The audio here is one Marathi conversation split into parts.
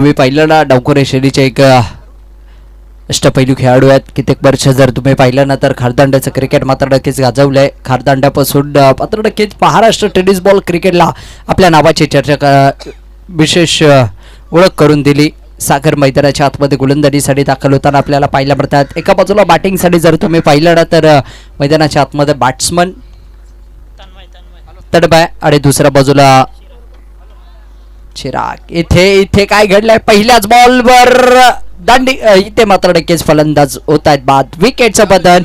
तुम्ही पाहिलं ना डावखोरे शैलीचे एक अष्टपैलू खेळाडू आहेत. कित्येक वर्ष जर तुम्ही पाहिलं ना तर खारदांड्याचं क्रिकेट मात्र नक्कीच गाजवलंय. खारदांड्यापासून मात्र नक्कीच महाराष्ट्र टेनिस बॉल क्रिकेटला आपल्या नावाची चर्चा विशेष ओळख करून दिली. सागर मैदानाच्या आतमध्ये गोलंदाजीसाठी दाखल होताना आपल्याला पाहायला मिळतात. एका बाजूला बॅटिंगसाठी जर तुम्ही पाहिलं ना तर मैदानाच्या आतमध्ये बॅट्समन तडबा आणि दुसऱ्या बाजूला चिराग. इथे काय घडलंय? पहिल्याच बॉलवर दांडी इथे मात्र नक्कीच फलंदाज होत आहेत बाद. विकेटचं बदल,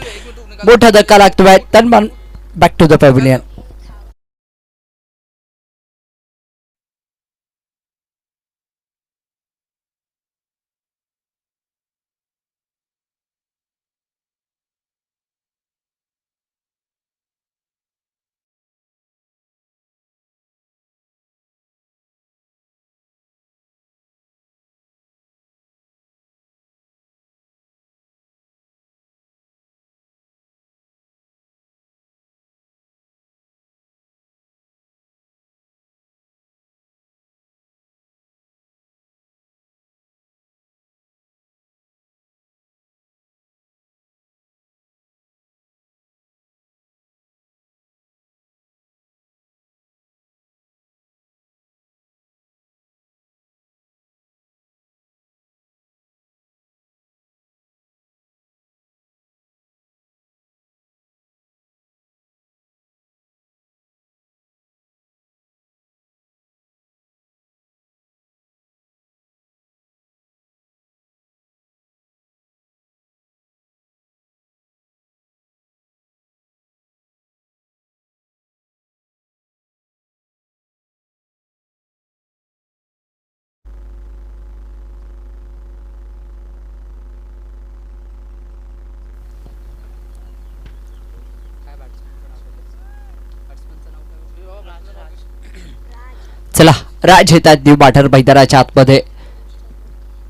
मोठा धक्का लागतोय. तन्मन बॅक टू द पॅव्हिलियन. चला राज येतात न्यू बाटर मैदानाच्या आतमध्ये.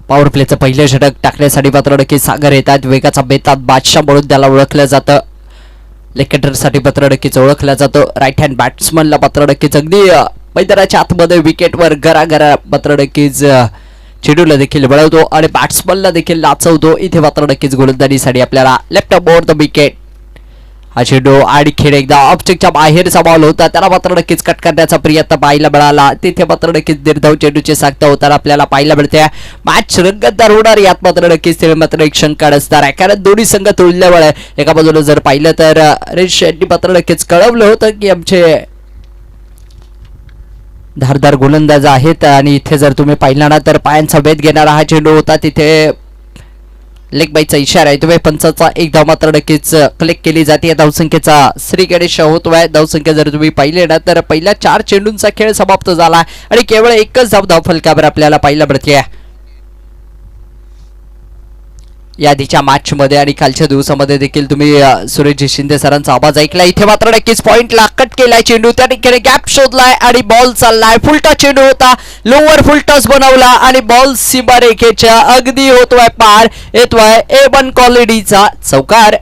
पॉवर प्लेचं पहिलं षटक टाकण्यासाठी मात्र नक्की सागर येतात. वेगाचा बेताब बादशाह म्हणून त्याला ओळखलं जातं. लेकेटरसाठी मात्र नक्कीच ओळखलं जातं. राईट हँड बॅट्समनला मात्र नक्कीच अगदी मैदानाच्या आतमध्ये विकेटवर गरा मात्र नक्कीच चेंडूला देखील वळवतो आणि बॅट्समनला देखील नाचवतो. इथे मात्र नक्कीच गोलंदाजीसाठी आपल्याला लेफ्ट ओव्हर द विकेट हा चेंडू आणखीन एकदा ऑब्जेक्टच्या बाहेरचा बॉल होता. त्याला मात्र नक्कीच कट करण्याचा प्रयत्न पाहायला मिळाला. तिथे मात्र नक्कीच निर्धाव चेंडूची साखता होताना आपल्याला पाहायला मिळते. मॅच रंगतदार होणार यात मात्र नक्कीच ते मात्र एक शंका असणार आहे. कारण दोन्ही संघ तुलल्यामुळे एका बाजूला जर पाहिलं तर रेश यांनी मात्र नक्कीच कळवलं होतं की आमचे धारदार गोलंदाज आहेत आणि इथे जर तुम्ही पाहिला ना तर पायांचा वेध घेणारा हा चेंडू होता. तिथे लेग बाईचा इशारा आहे. तुम्ही पंचाचा एक धाव मात्र नक्कीच क्लिक केली जाते. धावसंख्येचा श्री गणेश होतोय. धावसंख्या जर तुम्ही पाहिले ना तर पहिल्या 4 चेंडूंचा खेळ समाप्त झाला आणि केवळ एकच धाव फलकावर आपल्याला पाहायला मिळते या आधीच्या मॅच मध्ये आणि कालच्या दिवसामध्ये देखील तुम्ही सुरेशजी शिंदे सरांचा आवाज ऐकला. इथे मात्र नक्कीच पॉइंटला कट केलाय चेंडू. त्या ठिकाणी गॅप शोधलाय आणि बॉल चाललाय. फुलटा चेंडू होता. लोअर फुलटॉस बनवला आणि बॉल सीमारेखेच्या अगदी होतोय पार. येतोय A1 क्वालिटीचा चौकार.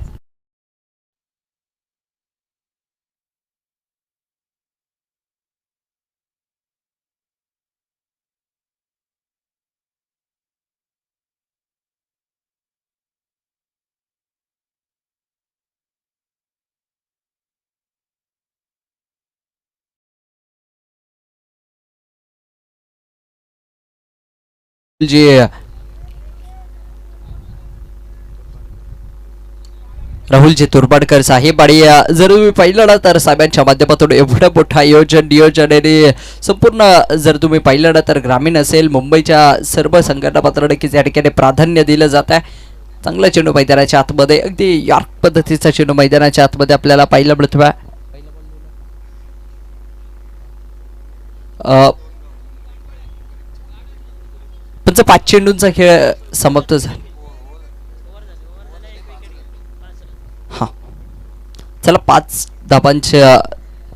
जी राहुलजी तुरबाडकर साहेब आणि जर तुम्ही पाहिलं ना तर साहेबांच्या माध्यमातून एवढं मोठं नियोजन आणि संपूर्ण जर तुम्ही पाहिलं ना तर ग्रामीण असेल मुंबईच्या सर्व संघटना मात्र नक्कीच या ठिकाणी प्राधान्य दिलं जात आहे. चांगला चेंडू मैदानाच्या आतमध्ये अगदी यॉर्क पद्धतीचा चेंडू मैदानाच्या आतमध्ये आपल्याला पाहायला मिळतोय. पण 5 चेंडूंचा खेळ समाप्त झाला. हा चला 5 धाबांच्या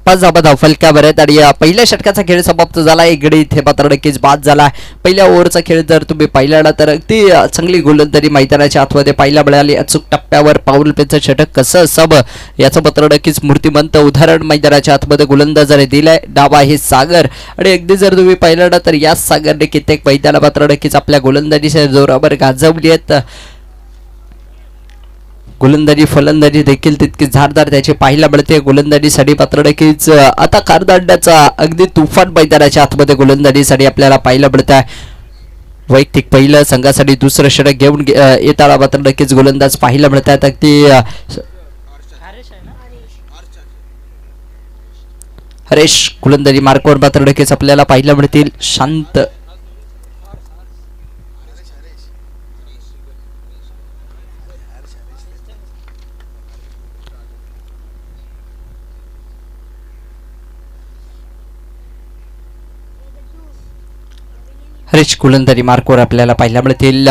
5 धावा धावफलकावर आहेत आणि पहिल्या षटकाचा खेळ समाप्त झाला. एक गडी इथे मात्र नक्कीच बाद झाला. पहिल्या ओव्हरचा खेळ जर तुम्ही पाहिला ना तर अगदी चांगली गोलंदाजी मैदानाच्या आतमध्ये पाहायला मिळाली. अचूक टप्प्यावर पाऊल प्लेचं षटक कसं असावं याचं मात्र नक्कीच मूर्तिमंत उदाहरण मैदानाच्या आतमध्ये गोलंदाजाने दिलंय. डाव आहे सागर आणि अगदी जर तुम्ही पाहिलं ना तर या सागरने कित्येक मैदाना मात्र नक्कीच आपल्या गोलंदाजीच्या जोरावर गाजवली आहेत. गोलंदाजी फलंदाजी देखील तितकी धारदार त्याची पाहायला मिळते. गोलंदाजीसाठी मात्र नक्कीच आता कारदांड्याचा अगदी तुफान मैदानाच्या आतमध्ये गोलंदाजीसाठी आपल्याला पाहायला मिळत आहे. वैयक्तिक पहिलं संघासाठी दुसरं षटक घेऊन येताना मात्र नक्कीच गोलंदाज पाहायला मिळत आहेत. अगदी हरेश गोलंदाजी मार्कवर मात्र नक्कीच आपल्याला पाहायला मिळतील. शांत हरीश गोलंदाजी मार्कवर आपल्याला पाहायला मिळतील.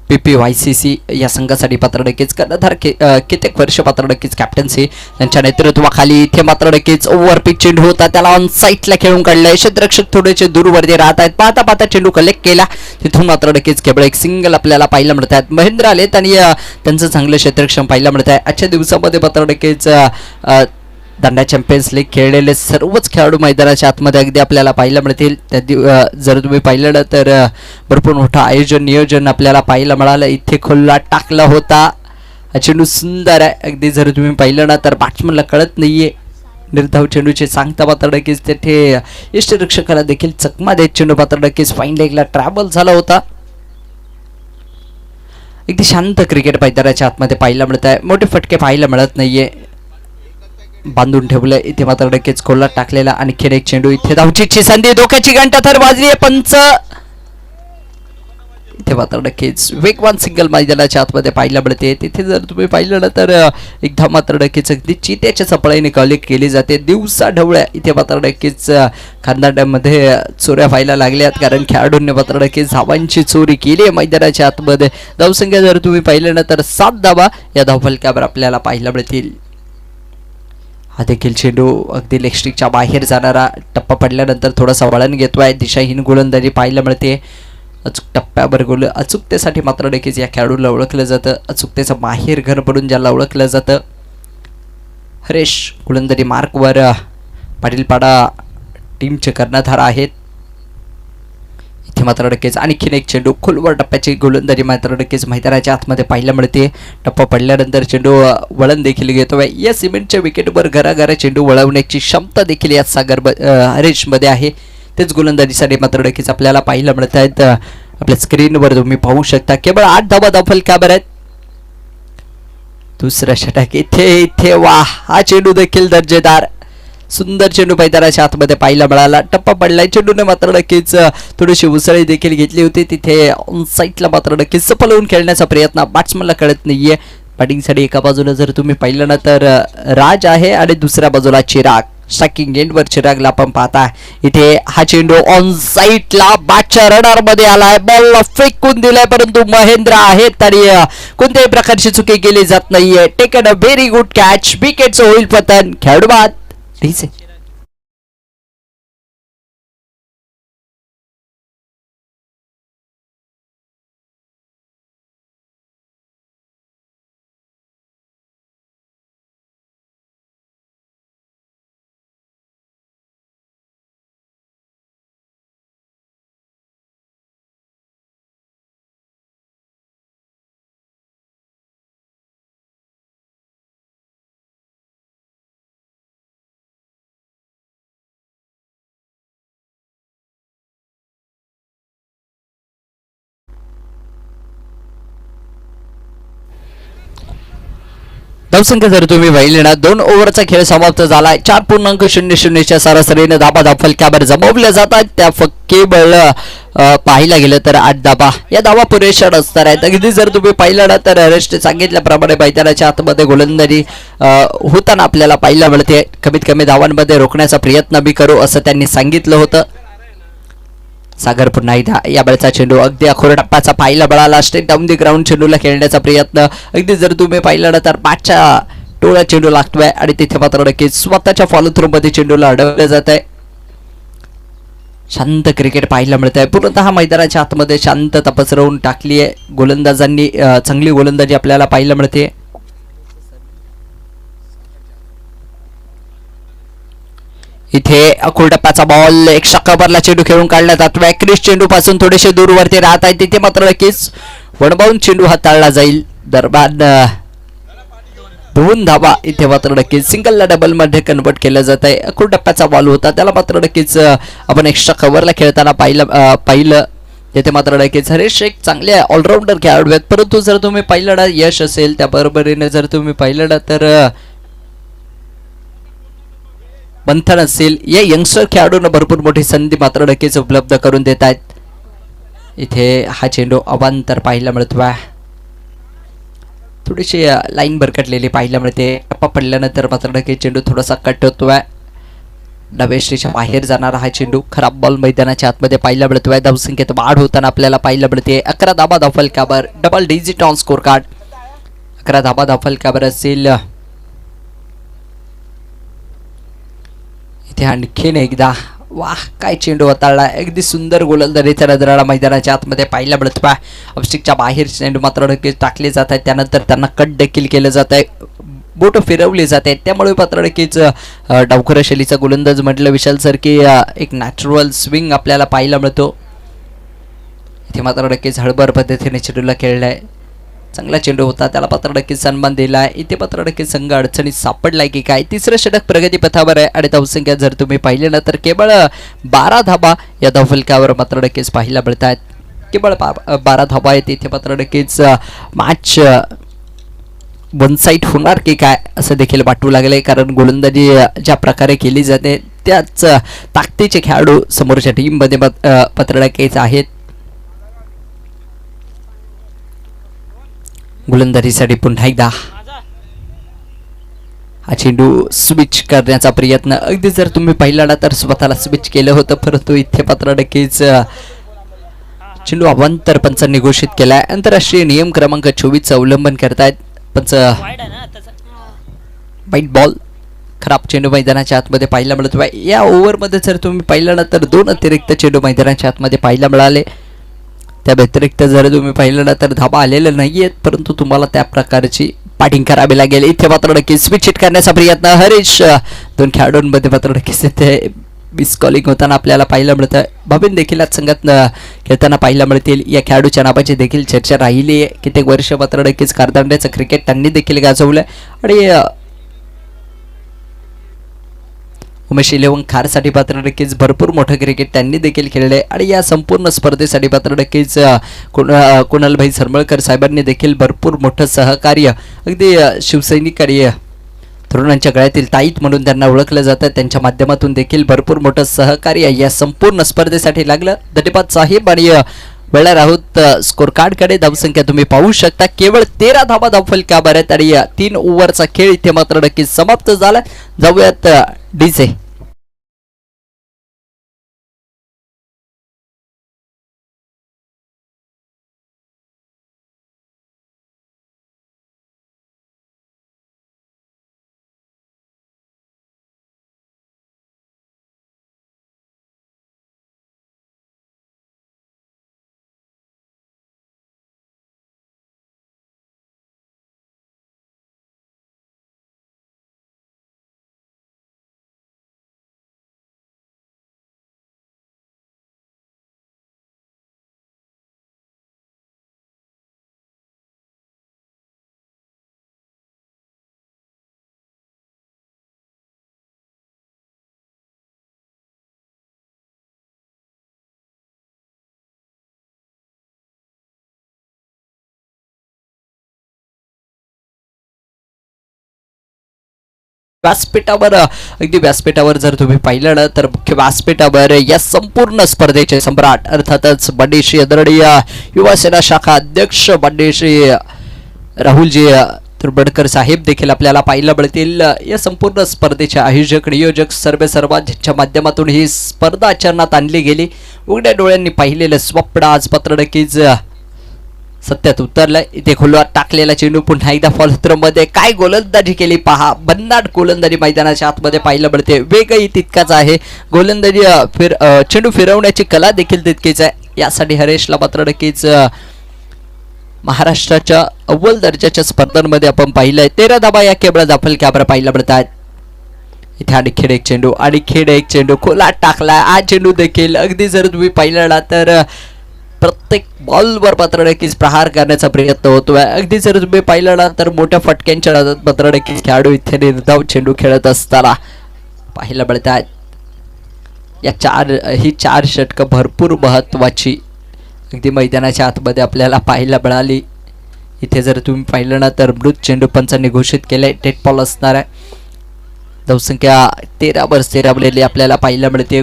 PPYCC या संघासाठी पात्र नक्कीच कर्णधार कित्येक वर्ष पात्र नक्कीच कॅप्टन्सी त्यांच्या नेतृत्वाखाली इथे मात्र नक्कीच ओव्हरपिच चेंडू होता त्याला ऑन साईडला खेळून काढलाय. क्षेत्ररक्षक थोडेसे दूरवरती राहत आहेत. पाहता पाहता चेंडू कलेक्ट केला तिथून मात्र नक्कीच केवळ एक सिंगल आपल्याला पाहायला मिळत आहेत. महेंद्र आलेत आणि त्यांचं चांगलं क्षेत्ररक्षण पाहायला मिळत आहे. आजच्या दिवसामध्ये मात्र नक्कीच दांडा चॅम्पियन्स लीग खेळलेले सर्वच खेळाडू मैदानाच्या आतमध्ये अगदी आपल्याला पाहायला मिळतील. जर तुम्ही पाहिलं ना तर भरपूर मोठं आयोजन नियोजन आपल्याला पाहायला मिळालं. इथे खुल्ला टाकला होता. चेंडू सुंदर आहे. अगदी जर तुम्ही पाहिलं ना तर बॅट्समनला कळत नाहीये निर्धाव चेंडूचे सांगता मात्र नक्कीच तेथे यष्टीरक्षकाला देखील चकमा देत चेंडू मात्र नक्कीच फाईन लेगला ट्रॅव्हल झाला होता. अगदी शांत क्रिकेट मैदानाच्या आतमध्ये पाहायला मिळत आहे. मोठे फटके पाहायला मिळत नाहीये. बांधून ठेवलंय इथे मात्र नक्कीच कोल्हा टाकलेला आणखीन एक चेंडू. इथे धावचीची संधी धोक्याची घंटा थर वाजली आहे. पंच इथे मात्र नक्कीच वेगवान सिंगल मैदानाच्या आतमध्ये पाहायला मिळते. तिथे जर तुम्ही पाहिलं ना तर एकदा मात्र नक्कीच अगदी चित्याच्या चपळाईने कलेक्ट केली जाते. दिवसा ढवळ्या इथे मात्र नक्कीच खानदांड्यामध्ये चोऱ्या व्हायला लागल्यात कारण खेळाडूंनी मात्र नक्कीच धावांची चोरी केली आहे मैदानाच्या आतमध्ये. धावसंख्या जर तुम्ही पाहिलं ना तर 7 धावा या धावफलकावर आपल्याला पाहायला मिळतील. हा देखील चेंडू अगदी लेगस्टिकच्या बाहेर जाणारा टप्पा पडल्यानंतर थोडासा वळण घेतोय. दिशाहीन गोलंदाजी पाहायला मिळते. अचूक टप्प्यावर गोल अचूकतेसाठी मात्र नक्कीच या खेळाडूला ओळखलं जातं. अचूकतेचं माहेर घर पडून ज्याला ओळखलं जातं. हरेश गोलंदाजी मार्कवर पाटीलपाडा टीमचे कर्णधार आहेत. इथे मात्र नक्कीच आणखीन एक चेंडू खोलवर टप्प्याची गोलंदाजी मात्र नक्कीच मैदानाच्या आतमध्ये पाहायला मिळते. टप्पा पडल्यानंतर चेंडू वळण देखील घेतोय. या सिमेंटच्या विकेटवर घराघरा चेंडू वळवण्याची क्षमता देखील या सागर हरेशमध्ये आहे. तेच गोलंदाजीसाठी मात्र नक्कीच आपल्याला पाहायला मिळत आहेत. आपल्या स्क्रीनवर तुम्ही पाहू शकता केवळ 8 धावा धावफलकावर आहेत. दुसरा षटक इथे वा हा चेंडू देखील दर्जेदार सुंदर चेंडू मैदानाच्या आतमध्ये पाहायला मिळाला. टप्पा पडलाय. चेंडूने मात्र नक्कीच थोडीशी उसळी देखील घेतली होती. तिथे ऑन साईडला मात्र नक्कीच सफल होऊन खेळण्याचा प्रयत्न बॅट्समनला कळत नाहीये. बॅटिंगसाठी एका बाजूला जर तुम्ही पाहिलं ना तर राज आहे आणि दुसऱ्या बाजूला चिराग. स्ट्रायकिंग एंडवर चिरागला आपण पाहता. इथे हा चेंडू ऑन साईडला बॅटच्या रडार मध्ये आलाय. बॉल फेकून दिलाय परंतु महेंद्र आहेत आणि कोणत्याही प्रकारची चुकी केली जात नाहीये. Taken a very good catch. विकेटचं होईल पतन. खेळाडू बाद. धावसंख्या जर तुम्ही पाहिली ना 2 ओव्हरचा खेळ समाप्त झालाय. 4.00च्या सरासरीने धाबा धावफलकावर जमवल्या जातात. त्या केवळ पाहायला गेलं तर 8 धाबा या धावा पुरेशा नसणार आहेत. अगदी जर तुम्ही पाहिलं ना तर रेस्ट सांगितल्याप्रमाणे मैदानाच्या आतमध्ये गोलंदाजी होताना आपल्याला पाहायला मिळते. कमीत कमी धावांमध्ये रोखण्याचा प्रयत्न बी करू असं त्यांनी सांगितलं होतं. सागर पुन्हा एकदा या बळचा चेंडू अगदी अखोर टप्प्याचा पाहायला मिळाला. स्ट्रेट डाऊन दी ग्राउंड चेंडूला खेळण्याचा प्रयत्न. अगदी जर तुम्ही पाहिलं ना तर 5च्या टोळा चेंडू लागतोय आणि तिथे मात्र नक्कीच स्वतःच्या फॉलो थ्रू मध्ये चेंडूला अडवलं जात आहे. शांत क्रिकेट पाहायला मिळत आहे. पूर्णतः मैदानाच्या आतमध्ये शांतता पसरवून टाकली आहे. गोलंदाजांनी चांगली गोलंदाजी आपल्याला पाहायला मिळते. इथे अकुलटप्प्याचा बॉल एक कव्हरला चेंडू खेळून काढला जातो. क्रिस चेंडू पासून थोडेसे दूरवरती राहत आहे. तिथे मात्र नक्कीच वणबावून चेंडू हाताळला जाईल. दरम्यान 2 धावा इथे मात्र नक्कीच सिंगलला डबल मध्ये कन्वर्ट केलं जात आहे. अकुलटप्प्याचा बॉल होता, त्याला मात्र नक्कीच आपण एक्स्ट्रा कव्हरला खेळताना पाहिलं. तिथे मात्र नक्कीच हरेश एक चांगले ऑलराऊंडर खेळाडू आहेत, परंतु जर तुम्ही पाहिलं ना यश असेल त्या बरोबरीने जर तुम्ही पाहिलं ना तर मंथन असेल या यंगस्टर खेळाडूंना भरपूर मोठी संधी मात्र नक्कीच उपलब्ध करून देत आहेत. इथे हा चेंडू अवांतर पाहायला मिळतोय. थोडीशी लाईन भरकटलेली पाहायला मिळते. टप्पा पडल्यानंतर मात्र नक्कीच चेंडू थोडासा कट होतोय. डबेस्ट्रीच्या बाहेर जाणारा हा चेंडू खराब बॉल मैदानाच्या आतमध्ये पाहायला मिळतोय. धावसंख्येत वाढ होताना आपल्याला पाहायला मिळते. 11 धाबा धावफल काबर double digit on score card. 11 धाबा धावफल काबर असेल. इथे आणखीन एकदा वाह काय चेंडू हाताळला. अगदी सुंदर गोलंदाजीचा नजराला मैदानाच्या आतमध्ये पाहायला मिळतोय. ऑफस्टिकच्या बाहेर चेंडू मात्र नक्कीच टाकले जात आहेत. त्यानंतर त्यांना कट देखील केलं जात आहे. बोट फिरवली जाते. त्यामुळे मात्र नक्कीच डावखुरा शैलीचा गोलंदाज म्हटलं विशाल सर की एक नॅचरल स्विंग आपल्याला पाहायला मिळतो. इथे मात्र नक्कीच हळबर पद्धतीने चेंडूला खेळलाय. चांगला चेंडू होता, त्याला पात्र नक्कीच सन्मान दिलाय. इथे पात्र नक्कीच संघ अडचणीत सापडलाय की काय. तिसरं षटक प्रगतीपथावर आहे आणि धावसंख्या जर तुम्ही पाहिले ना तर केवळ 12 धाबा या धावफलकावर मात्र नक्कीच पाहायला मिळत आहेत. केवळ 12 धाबा आहेत. इथे मात्र नक्कीच मॅच वन साईड होणार की काय असं देखील वाटू लागले, कारण गोलंदाजी ज्या प्रकारे केली जाते त्याच ताकदीचे खेळाडू समोरच्या टीममध्ये पात्र नक्कीच आहेत. गोलंदाजीसाठी पुन्हा एकदा हा चेंडू स्विच करण्याचा प्रयत्न. अगदी जर तुम्ही पाहिला ना तर स्वतःला स्विच केलं होतं, परंतु इथे पात्र नक्कीच चेंडू अवांतर पंच निघोषित केलाय. आंतरराष्ट्रीय नियम क्रमांक 24 अवलंबन करतायत पंच. वाईट बॉल खराब चेंडू मैदानाच्या आतमध्ये पाहायला मिळत. या ओव्हरमध्ये जर तुम्ही पाहिलं ना तर 2 अतिरिक्त चेंडू मैदानाच्या आतमध्ये पाहायला मिळाले. त्या व्यतिरिक्त जर तुम्ही पाहिलं ना तर धाबा आलेले नाहीयेत, परंतु तुम्हाला त्या प्रकारची बॅटिंग करावी लागेल. इथे मात्र नक्कीच स्विच हिट करण्याचा प्रयत्न. हरीश 2 खेळाडूंमध्ये मात्र नक्कीच इथे मिसकॉलिंग होताना आपल्याला पाहायला मिळतं. भाविन देखील आज संघात खेळताना पाहायला मिळतील. या खेळाडूच्या नावाची देखील चर्चा राहिली आहे. कित्येक वर्ष मात्र नक्कीच कारदांड्याचं क्रिकेट त्यांनी देखील गाजवलं आणि उमेश 11 खारसाठी पात्र नक्कीच भरपूर मोठं क्रिकेट त्यांनी देखील खेळले आणि या संपूर्ण स्पर्धेसाठी पात्र नक्कीच कुणालभाई सरमळकर साहेबांनी देखील भरपूर मोठं सहकार्य अगदी शिवसैनिक कार्य तरुणांच्या गळ्यातील ताईत म्हणून त्यांना ओळखलं जातं. त्यांच्या माध्यमातून देखील भरपूर मोठं सहकार्य या संपूर्ण स्पर्धेसाठी लागलं. दटिपात साहेब आणि वेळा राहूत स्कोर कार्डकडे धावसंख्या तुम्ही पाहू शकता. केवळ 13 धाबा धावफलकावर आहेत आणि 3 ओव्हरचा खेळ इथे मात्र नक्कीच समाप्त झाला. जाऊयात डीजे. व्यासपीठावर अगदी व्यासपीठावर जर तुम्ही पाहिलं ना तर मुख्य व्यासपीठावर या संपूर्ण स्पर्धेचे सम्राट अर्थातच बंडेश्री आदरणीय युवासेना शाखा अध्यक्ष बंडेश्री राहुलजी तुर्बडकर साहेब देखील आपल्याला पाहायला मिळतील. या संपूर्ण स्पर्धेचे आयोजक नियोजक सर्व ज्यांच्या माध्यमातून ही स्पर्धा आचरणात आणली गेली. उघड्या डोळ्यांनी पाहिलेलं स्वप्न आज पात्र नक्कीच सत्यात उतरलाय. इथे खोलवर टाकलेला चेंडू पुन्हा एकदा फॉलो मध्ये काय गोलंदाजी केली पहा. भन्नाट गोलंदाजी मैदानाच्या आतमध्ये पाहायला मिळते. वेगही तितकाच आहे. गोलंदाजी चेंडू फिरवण्याची कला देखील तितकीच आहे. यासाठी हरेशला मात्र नक्कीच महाराष्ट्राच्या अव्वल दर्जाच्या स्पर्धांमध्ये आपण पाहिलंय. 13 धाबा या केवळ दाखल कॅमेरा पाहायला मिळतात. इथे आणखीन एक चेंडू खोला टाकला. हा चेंडू देखील अगदी जर तुम्ही पाहिला तर प्रत्येक बॉलवर मात्र नक्कीच प्रहार करण्याचा प्रयत्न होतोय. अगदी जर तुम्ही पाहिलं तर मोठ्या फटक्यांच्या नादात मात्र नक्कीच खेळाडू इथे निर्धाव चेंडू खेळत असताना पाहायला मिळतात. ही चार षटकं भरपूर महत्वाची अगदी मैदानाच्या आतमध्ये आपल्याला पाहायला मिळाली. इथे जर तुम्ही पाहिलं ना तर मृत चेंडू पंचांनी घोषित केलंय. डेड बॉल असणार आहे. धावसंख्या 13 आपल्याला पाहायला मिळते.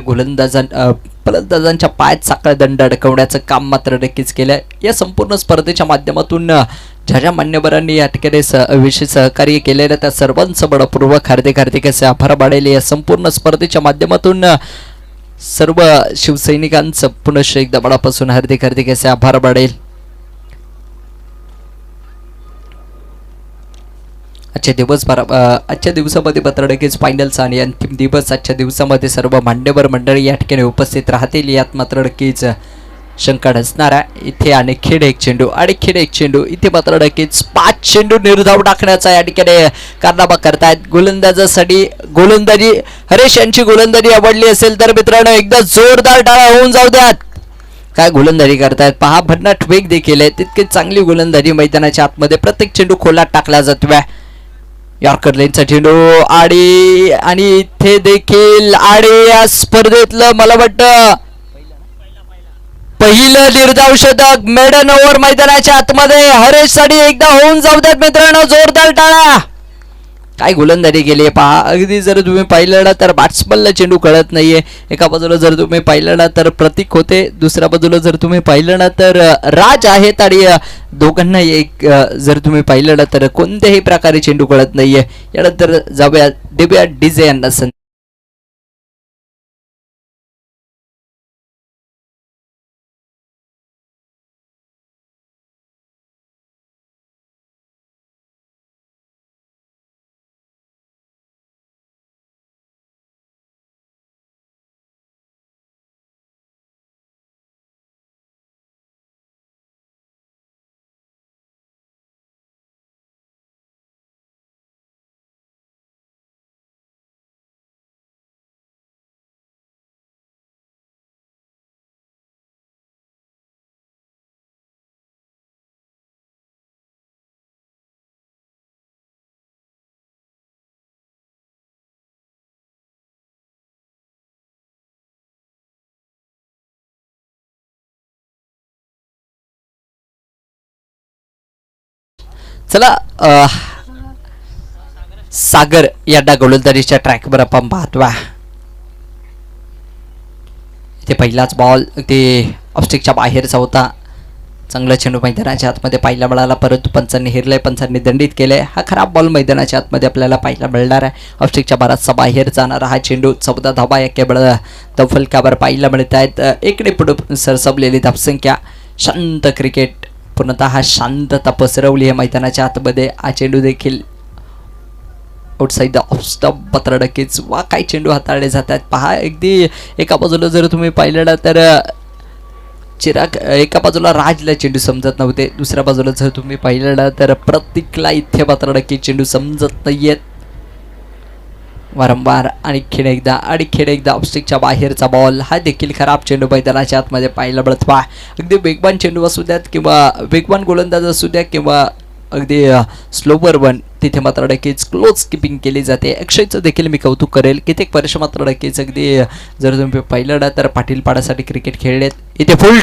फलंदाजांच्या पायात साखळ दंड अडकवण्याचं काम मात्र नक्कीच केलंय. या संपूर्ण स्पर्धेच्या माध्यमातून ज्या ज्या मान्यवरांनी या ठिकाणी विशेष सहकार्य केलेलं त्या सर्वांचं मनपूर्वक हार्दिक असे आभार मानेल. या संपूर्ण स्पर्धेच्या माध्यमातून सर्व शिवसैनिकांचं पुनश्च एकदा मनापासून हार्दिक असे आभार मानेल. आजच्या दिवसामध्ये मात्र नक्कीच फायनलचा आणि अंतिम दिवस. आजच्या दिवसामध्ये सर्व मान्यवर मंडळी या ठिकाणी उपस्थित राहतील यात मात्र नक्कीच शंका नसणार आहे. इथे आणखीन एक चेंडू इथे मात्र नक्कीच 5 चेंडू निर्धाव टाकण्याचा या ठिकाणी कारनामा करतायत. गोलंदाजी हरेश यांची गोलंदाजी आवडली असेल तर मित्रांनो एकदा जोरदार टाळ्या होऊन जाऊ द्यात. काय गोलंदाजी करतायत पहा. भन्नाट वेग देखील आहे. तितकी चांगली गोलंदाजी मैदानाच्या आतमध्ये. प्रत्येक चेंडू खोलात टाकला जातोय. यॉर्कर लेनचा चेंडू आणि इथे देखील या स्पर्धेतलं मला वाटतं पहिलं निर्धाव शतक मेडन ओव्हर मैदानाच्या आतमध्ये हरेश साठी एकदा होऊन जाऊ द्यात मित्रांनो. जोरदार टाळा. काय गोलंदाजी केली आहे पहा. अगदी जर तुम्ही पाहिलं ना तर बॅट्समनला चेंडू कळत नाहीये. एका बाजूला जर तुम्ही पाहिलं ना तर प्रतीक होते. दुसऱ्या बाजूला जर तुम्ही पाहिलं ना तर राज आहेत. आणि दोघांना एक जर तुम्ही पाहिलं ना तर कोणत्याही प्रकारे चेंडू कळत नाहीये. यानंतर जाऊया डेबिया डीजे यांना संधी. चला सागर यांना गोलंदाजीच्या ट्रॅकवर आपण पाहतोय. इथे पहिलाच बॉल ते ऑफस्टिकच्या बाहेरचा होता. चांगला चेंडू मैदानाच्या आतमध्ये पाहायला मिळाला परंतु पंचांनी हिरलाय. पंचांनी दंडित केलंय. हा खराब बॉल मैदानाच्या आतमध्ये आपल्याला पाहायला मिळणार आहे. ऑफस्टिकच्या बाराचा बाहेर जाणारा हा चेंडू. 14 धाबा या केवळ धावफलकावर पाहायला मिळत आहेत. एकने पुढे सरसबलेली धावसंख्या. शांत क्रिकेट पूर्णतः शांतता पसरवली आहे मैदानाच्या आतमध्ये. हा चेंडू देखील आउटसाइड द ऑफ स्टंप पत्र नक्कीच वा काही चेंडू हाताळले जातात पहा. अगदी एका बाजूला जर तुम्ही पाहिलं ना तर चिराग एका बाजूला राजला चेंडू समजत नव्हते. दुसऱ्या बाजूला जर तुम्ही पाहिलं ना तर प्रतीकला इथे मात्र नक्की चेंडू समजत नाहीयेत. वारंवार आणि खेळ एकदा ऑफस्टिकच्या बाहेरचा बॉल. हा देखील खराब चेंडू मैदानाच्या आतमध्ये पाहायला मिळतो. अगदी वेगवान चेंडू असू द्यात किंवा वेगवान गोलंदाज असू द्या किंवा अगदी स्लोवर वन तिथे मात्र नक्कीच क्लोज किपिंग केली जाते. अक्षयचं देखील मी कौतुक करेल. कित्येक वर्ष मात्र नक्कीच अगदी जर तुम्ही पाहिलं ना तर पाटील पाडासाठी क्रिकेट खेळलेत. इथे फुल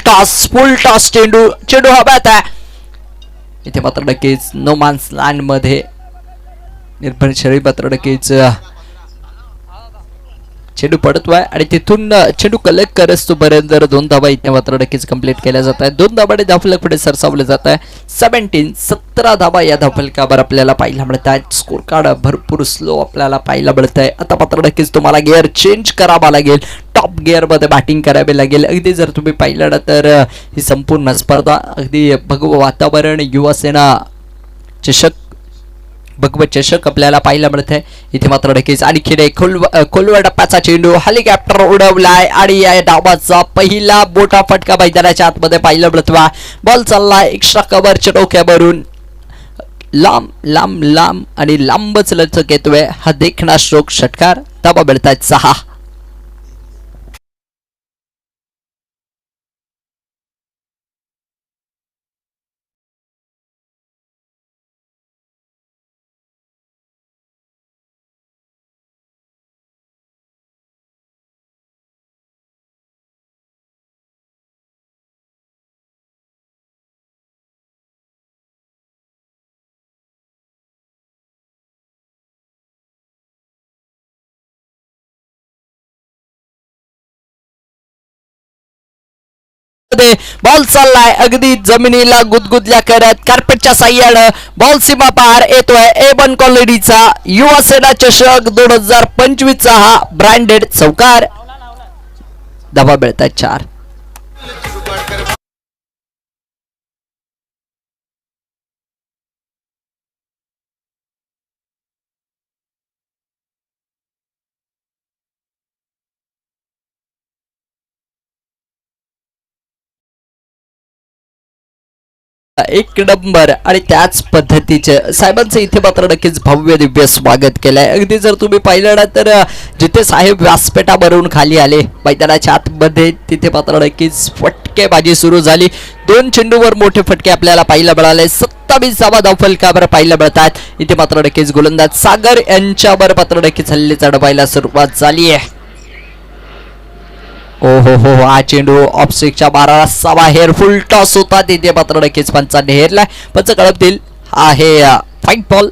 टॉस चेंडू हव्यात आहे. इथे मात्र नक्कीच नो मान्स लँड मध्ये निर्भर शरीर मात्र नक्कीच चेंडू पडतोय आणि तिथून चेंडू कलेक्ट करत तोपर्यंत 2 धावा इथे मात्र नक्कीच कंप्लीट केल्या जात आहेत. 2 धाबाने धावफलक पुढे सरसावले जात आहे. 17 धावा या धावफलकावर आपल्याला पाहायला मिळत आहेत. स्कोर कार्ड भरपूर स्लो आपल्याला पाहायला मिळत आहे. आता मात्र नक्कीच तुम्हाला गिअर चेंज करावा लागेल. टॉप गिअरमध्ये बॅटिंग करावी लागेल. अगदी जर तुम्ही पाहिलं ना तर ही संपूर्ण स्पर्धा अगदी भगवं वातावरण युवासेना चषक भगवत चषक आपल्याला पाहायला मिळत आहे. इथे मात्र नक्कीच आणखीन एक खोलवर टप्प्याचा चेंडू हेलिकॉप्टर उडवलाय आणि या डावाचा पहिला मोठा फटका मैदानाच्या आतमध्ये पाहायला मिळतोय. बॉल चाललाय एक्स्ट्रा कव्हरच्या डोक्यावरून लांब लांब लांब आणि लांबच लचक येतोय. हा देखणा स्ट्रोक षटकार. धावा मिळतायत 6. बॉल चाललाय अगदी जमिनीला गुदगुदल्या करत कार्पेटच्या साह्यानं बॉल सीमा पार येतोय. A1 क्वालिटीचा युवा सेना चषक 2025 चा हा ब्रँडेड चौकार. धावा मिळतात 4. एक नंबर आणि त्याच पद्धतीचे साहेबांचं इथे मात्र नक्कीच भव्य दिव्य स्वागत केलंय. अगदी जर तुम्ही पाहिलं ना तर जिथे साहेब व्यासपीठावरून खाली आले मैदानाच्या आतमध्ये तिथे मात्र नक्कीच फटकेबाजी सुरू झाली. 2 चेंडूवर मोठे फटके आपल्याला पाहायला मिळाले. 27 धावा धावफलकावर पाहायला मिळतात. इथे मात्र नक्कीच गोलंदाज सागर यांच्यावर मात्र नक्कीच हल्ले चढवायला सुरुवात झाली आहे. ओहो हो हा चेंडू ऑफस्टिकच्या 12 बाहेर फुल टॉस होता. तिथे मात्र नक्कीच पंचांनी हेरलाय. पंच कळपतील हा हे फाईट बॉल.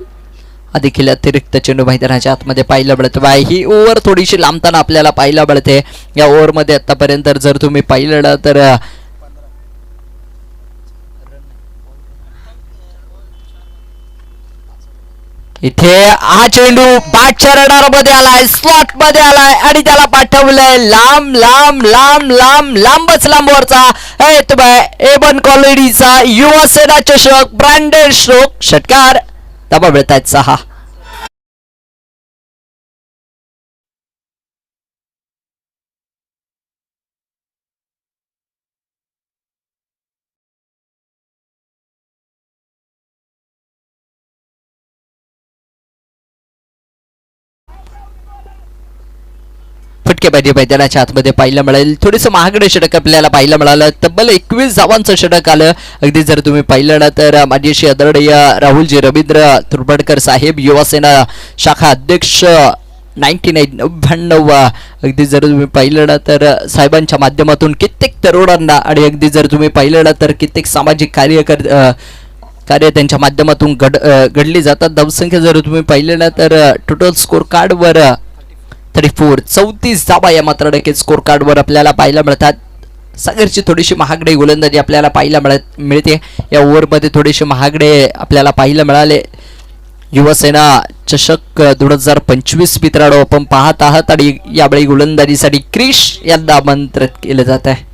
देखील अतिरिक्त चेंडू मैदानाच्या आतमध्ये पाहायला मिळतो. ही ओव्हर थोडीशी लांबताना आपल्याला पाहायला मिळते. या ओव्हरमध्ये आतापर्यंत जर तुम्ही पाहिलं तर इथे हा चेंडू बॅटच्या रडार मध्ये आलाय. स्लॉट मध्ये आलाय आणि त्याला पाठवलंय लांब लांब लांब लांब लांबच लांबवरचा A1 क्वालिटीचा युवा सेना चषक ब्रँडेड स्ट्रोक षटकार. धावा मिळतायत 6. फटकेबाजी मैदानाच्या आतमध्ये पाहायला मिळेल. थोडंसं महागडे षटक आपल्याला पाहायला मिळालं. तब्बल 21 धावांचं षटक आलं. अगदी जर तुम्ही पाहिलं ना तर माझ्याशी आदरणीय राहुलजी रवींद्र तुरबडकर साहेब युवासेना शाखा अध्यक्ष 99 अगदी जर तुम्ही पाहिलं ना तर साहेबांच्या माध्यमातून कित्येक तरुणांना आणि अगदी जर तुम्ही पाहिलं ना तर कित्येक सामाजिक कार्य त्यांच्या माध्यमातून घडली जातात. धावसंख्या जर तुम्ही पाहिलं ना तर टोटल स्कोर कार्डवर 34 धावा या मात्र नक्कीच स्कोर कार्डवर आपल्याला पाहायला मिळतात. सागरची थोडीशी महागडे गोलंदाजी आपल्याला पाहायला मिळते. या ओव्हरमध्ये थोडेसे महागडे आपल्याला पाहायला मिळाले. युवासेना चषक 2025 मित्रांनो आपण पाहत आहात आणि यावेळी गोलंदाजीसाठी क्रिश यांना आमंत्रित केलं जात आहे.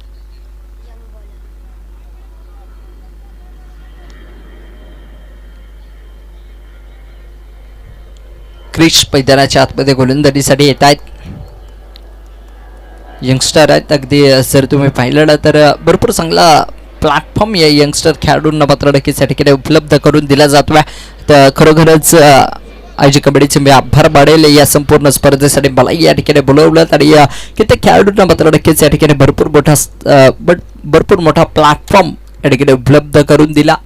क्रिश मैदानाच्या आतमध्ये गोलंदाजीसाठी येत आहेत. यंगस्टर आहेत. अगदी जर तुम्ही पाहिलं ना तर भरपूर चांगला प्लॅटफॉर्म या यंगस्टर खेळाडूंना मात्र नक्कीच या ठिकाणी उपलब्ध करून दिला जातोय. तर खरोखरच आयोजक कमिटीचे मी आभार मानेल. या संपूर्ण स्पर्धेसाठी मला या ठिकाणी बोलवलं आणि कित्येक खेळाडूंना मात्र नक्कीच या ठिकाणी भरपूर मोठा प्लॅटफॉर्म या ठिकाणी उपलब्ध करून दिला.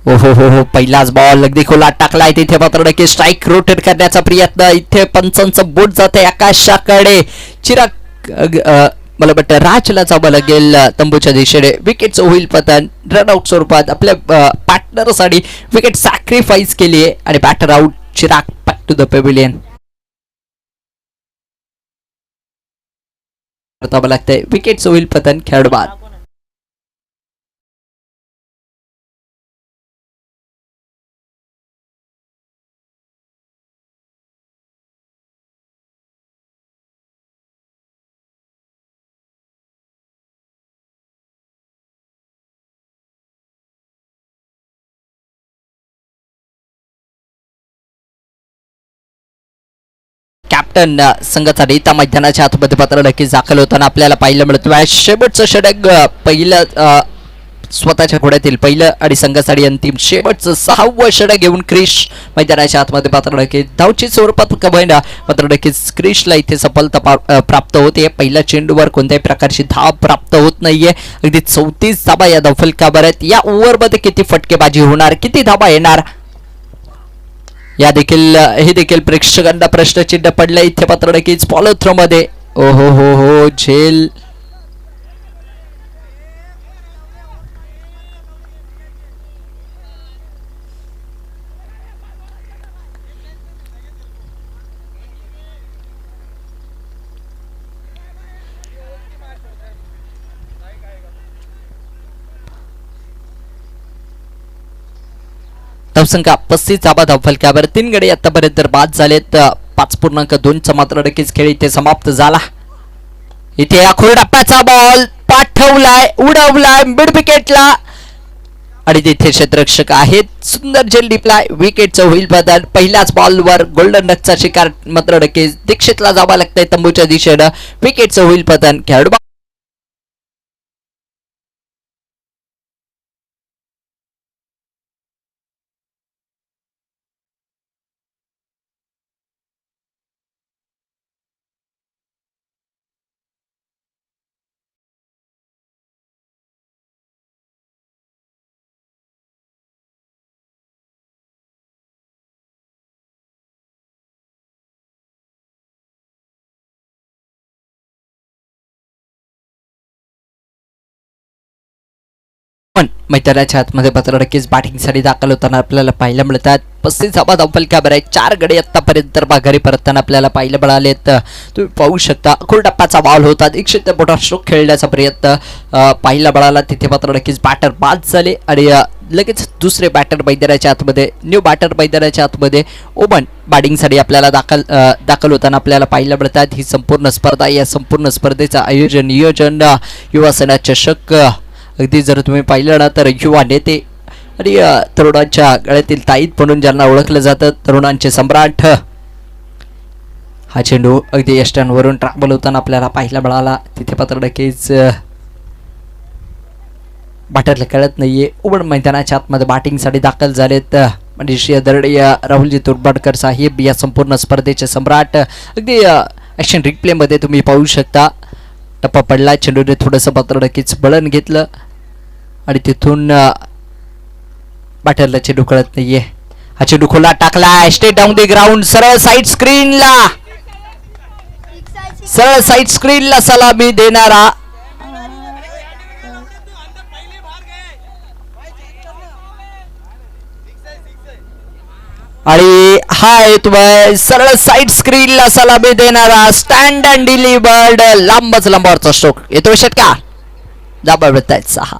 ओहो हो हो पहिलाच बॉल अगदी खोलात टाकलाय. तिथे मात्र नक्की स्ट्राईक रोटेट करण्याचा प्रयत्न. इथे पंचांचं बोट जाते आकाशाकडे. चिराग मला वाटतं राजला जावं लागेल तंबूच्या दिशेने. विकेटचं होईल पतन. रनआउट स्वरूपात आपल्या पार्टनरसाठी विकेट सॅक्रिफाईस केली आहे आणि batter out. Chirag back to the pavilion. परतावं लागतंय. विकेटचं होईल पतन, खेळाडू बाद. कॅप्टन संघासाठी त्या मैदानाच्या आतमध्ये पात्र नक्कीच दाखल होताना आपल्याला पाहायला मिळतं. शेवटचं षटक पहिलं स्वतःच्या घोड्यातील पहिलं आणि संघासाठी अंतिम शेवटचं 6वं षटक घेऊन क्रिश मैदानाच्या आतमध्ये पात्र नक्कीच धावची स्वरूपात कमाईना मात्र नक्कीच क्रिशला इथे सफलता प्राप्त होते. पहिल्या चेंडूवर कोणत्याही प्रकारची धाव प्राप्त होत नाहीये. अगदी 34 धाबा या धावफलकावर आहेत. या ओव्हरमध्ये किती फटकेबाजी होणार, किती धाबा येणार, या देखील हे देखील प्रेक्षकांना प्रश्नचिन्ह पडलं इथे पात्र नक्कीच फॉलो थ्रो मध्ये. ओ हो झेल. धावसंख्या 35 धाबा धावफलकावर. 3 गडी आतापर्यंत बाद झालेत. 5.2 मात्र नक्कीच खेळ इथे समाप्त झाला. इथे टप्प्याचा बॉल पाठवलाय, उडवलाय मिड विकेटला आणि तिथे क्षेत्ररक्षक आहेत. सुंदर झेल डिप्लाय. विकेटचं होईल बदल. पहिल्याच बॉलवर गोल्डन डकचा शिकार मात्र नक्कीच दीक्षितला जावं लागतंय तंबूच्या दिशेनं. विकेटचं होईल पतन, खेळाडू मैदानाच्या आतमध्ये पात्र नक्कीच बॅटिंगसाठी दाखल होताना आपल्याला पाहायला मिळतात. 35 धाबा धावफलकावर आहे. 4 गडी आतापर्यंत माघारी परतताना आपल्याला पाहायला मिळालेत. तुम्ही पाहू शकता टप्प्याचा बॉल होता. 100 मोठा स्ट्रोक खेळण्याचा प्रयत्न पाहायला मिळाला. तिथे मात्र नक्कीच बॅटर बाद झाले आणि लगेच दुसरे बॅटर मैदानाच्या आतमध्ये न्यू बॅटर मैदानाच्या आतमध्ये ओपन बॅटिंगसाठी आपल्याला दाखल होताना आपल्याला पाहायला मिळतात. ही संपूर्ण स्पर्धा, या संपूर्ण स्पर्धेचं आयोजन नियोजन युवा सेना चषक. अगदी जर तुम्ही पाहिलं ना तर युवा नेते आणि तरुणांच्या गळ्यातील ताईत म्हणून ज्यांना ओळखलं जातं, तरुणांचे सम्राट. हा चेंडू अगदी यष्टांवरून ट्रॅव्हल होताना आपल्याला पाहायला मिळाला. तिथे पात्र नक्कीच बॅटरला कळत नाहीये. उघड मैदानाच्या आतमध्ये बॅटिंगसाठी दाखल झालेत मनीष दरडे, राहुलजी तुर्बाडकर साहेब, या संपूर्ण स्पर्धेचे सम्राट. अगदी ॲक्शन रिप्ले मध्ये तुम्ही पाहू शकता. टप्पा पडला, चेंडूने थोडंसं पात्र नक्कीच बळण घेतलं आणि तिथून बॅटरला चेंडू कळत नाहीये. हा चेंडू खोला टाकला स्ट्रेट डाऊन द ग्राउंड. सरळ साईड स्क्रीनला सलामी देणारा आणि हा येतोय सरळ साईड स्क्रीनला सलामी देणारा स्टँड अँड डिलिव्हर्ड लांबच लांबावरचा स्ट्रोक येतोय षटकार. दाबा मिळतायत 6.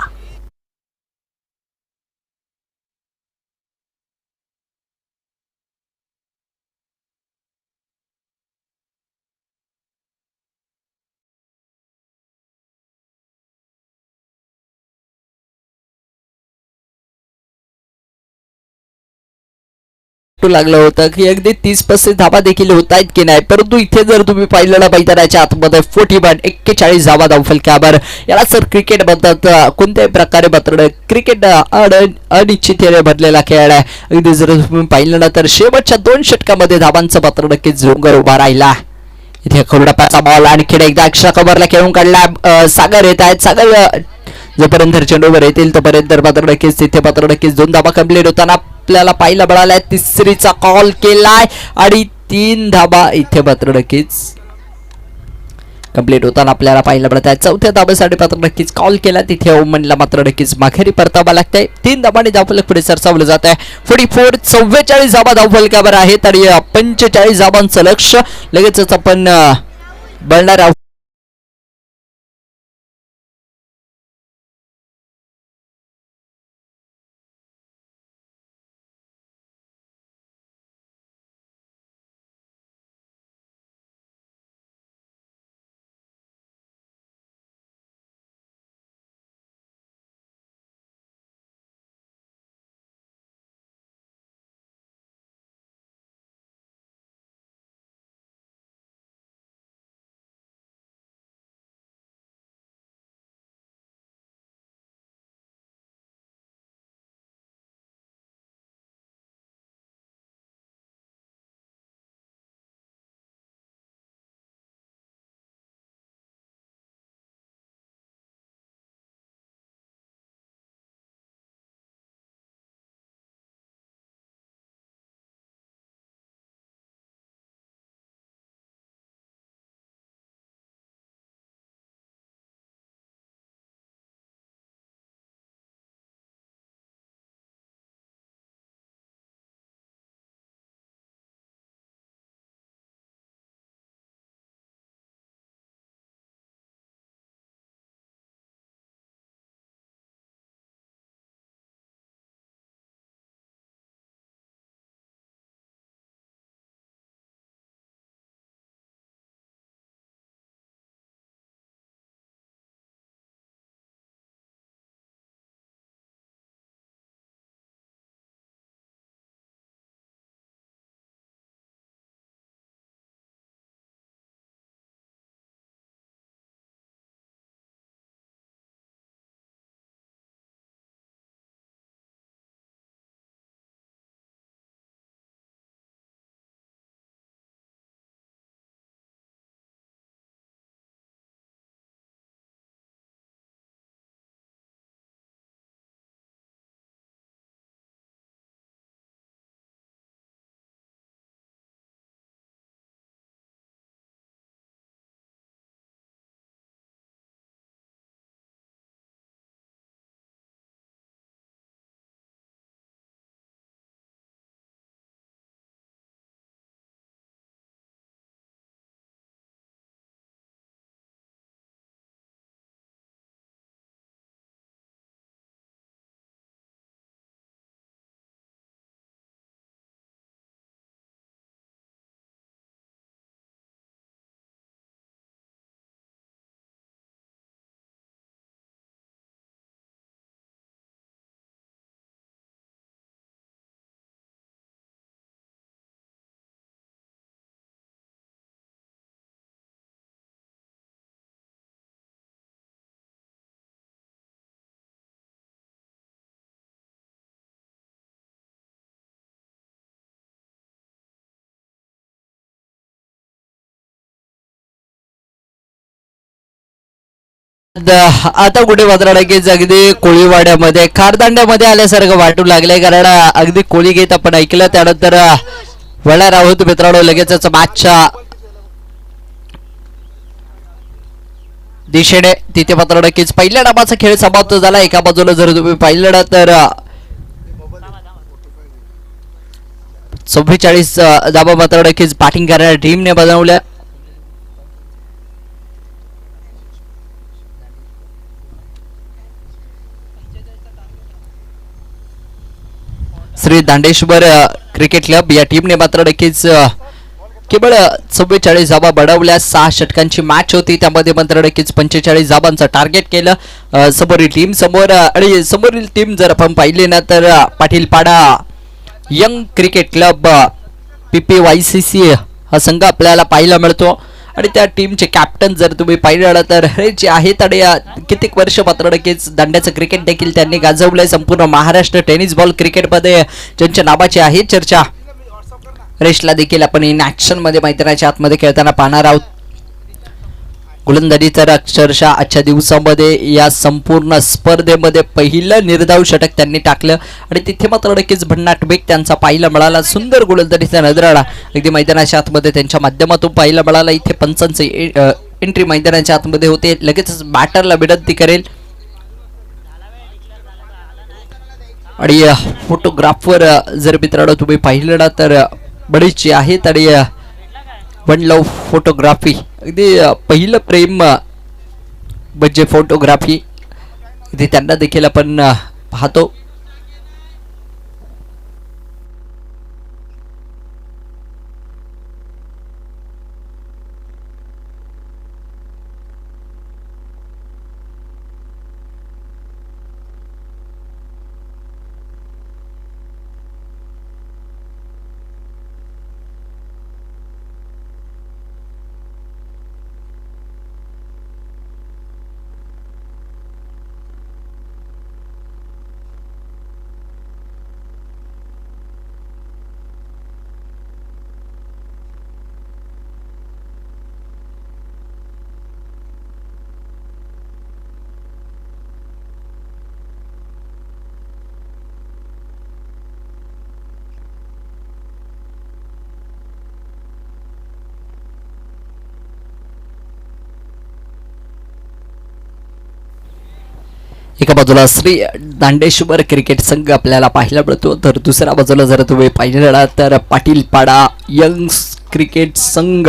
लागलं होतं की अगदी 30-35 धाबा देखील होत आहेत की नाही, परंतु इथे जर तुम्ही पाहिलं ना मैदानाच्या आतमध्ये 41 धावा धावफलकावर. याला सर क्रिकेट म्हणतात. कोणत्याही प्रकारे मात्र क्रिकेट अनिश्चिततेने भरलेला खेळ आहे. अगदी जर तुम्ही पाहिलं ना तर शेवटच्या 2 षटकामध्ये धावांचं पात्र नक्कीच जोंगर उभा राहिला. इथे टप्प्याचा बॉल आणखी एकदा एक्स्ट्रा कव्हरला खेळून काढला. सागर येत आहेत. सागर जोपर्यंत चेंडूवर येतील तोपर्यंत मात्र नक्कीच तिथे मात्र नक्कीच 2 धावा कंप्लीट होताना आपल्याला पाहायला मिळालाय. तिसरीचा कॉल केलाय आणि 3 धाबा इथे मात्र नक्कीच कंप्लीट होताना आपल्याला पाहायला मिळत आहे. 4थ्या धाब्यासाठी मात्र नक्कीच कॉल केला. तिथे ओमनला मात्र नक्कीच माघारी परतावा लागतंय. 3 धाबांनी धावफलक पुढे सरसावलं जात आहे. 44 धाबा धावफलकावर आहेत आणि 45 धाबांचं लक्ष लगेचच आपण बळणार आहोत. आता कुठे मात्र नक्कीच अगदी कोळीवाड्यामध्ये खारदांड्यामध्ये आल्यासारखं वाटू लागलंय, कारण अगदी कोळी गीत आपण ऐकलं. त्यानंतर वळणार आहोत मित्रांनो लगेचच मॅचच्या दिशेने. तिथे मात्र नक्कीच पहिल्या डावाचा खेळ समाप्त झाला. एका बाजूला जर तुम्ही पाहिलं तर 44 धाबा मात्र नक्कीच बॅटिंग करणाऱ्या टीमने बनवल्या. श्री दांडेश्वर क्रिकेट क्लब या टीमने मात्र नक्कीच केवळ 44 धाबा बनवल्या. 6 षटकांची मॅच होती, त्यामध्ये मात्र नक्कीच 45 धाबांचं टार्गेट केलं समोरील टीम समोर. आणि समोरील टीम जर आपण पाहिली ना तर Patilpada young cricket club PPYCC हा संघ आपल्याला पाहायला मिळतो. आणि त्या टीमचे कॅप्टन जर तुम्ही पाहिलं तर हे जे आहेत आणि कित्येक वर्ष मात्र नक्कीच दांड्याचं क्रिकेट देखील त्यांनी गाजवलंय. संपूर्ण महाराष्ट्र टेनिस बॉल क्रिकेटमध्ये ज्यांच्या नावाची आहे चर्चा. रेशला देखील आपण इन ऍक्शन मध्ये मैदानाच्या आतमध्ये खेळताना पाहणार आहोत. गोलंदाजी तर अक्षरशः आजच्या दिवसामध्ये या संपूर्ण स्पर्धेमध्ये पहिलं निर्धाव षटक त्यांनी टाकलं. आणि तिथे मात्र नक्कीच भन्नाट वेग त्यांचा पाहायला मिळाला. सुंदर गोलंदाजीचा नजराळा अगदी मैदानाच्या आतमध्ये त्यांच्या माध्यमातून पाहायला मिळाला. इथे पंचांचे एंट्री मैदानाच्या आतमध्ये होते. लगेचच बॅटरला विनंती करेल आणि फोटोग्राफर जर मित्रांनो तुम्ही पाहिलं ना तर बरेचसे आहेत. आणि वन लव फोटोग्राफी अगदी पहिलं प्रेम म्हणजे फोटोग्राफी इथे त्यांना देखील आपण पाहतो. एका बाजूला श्री दांडेश्वर क्रिकेट संघ आपल्याला पाहायला मिळतो, तर दुसऱ्या बाजूला जर तुम्ही पाहिलं तर पाटीलपाडा यंग क्रिकेट संघ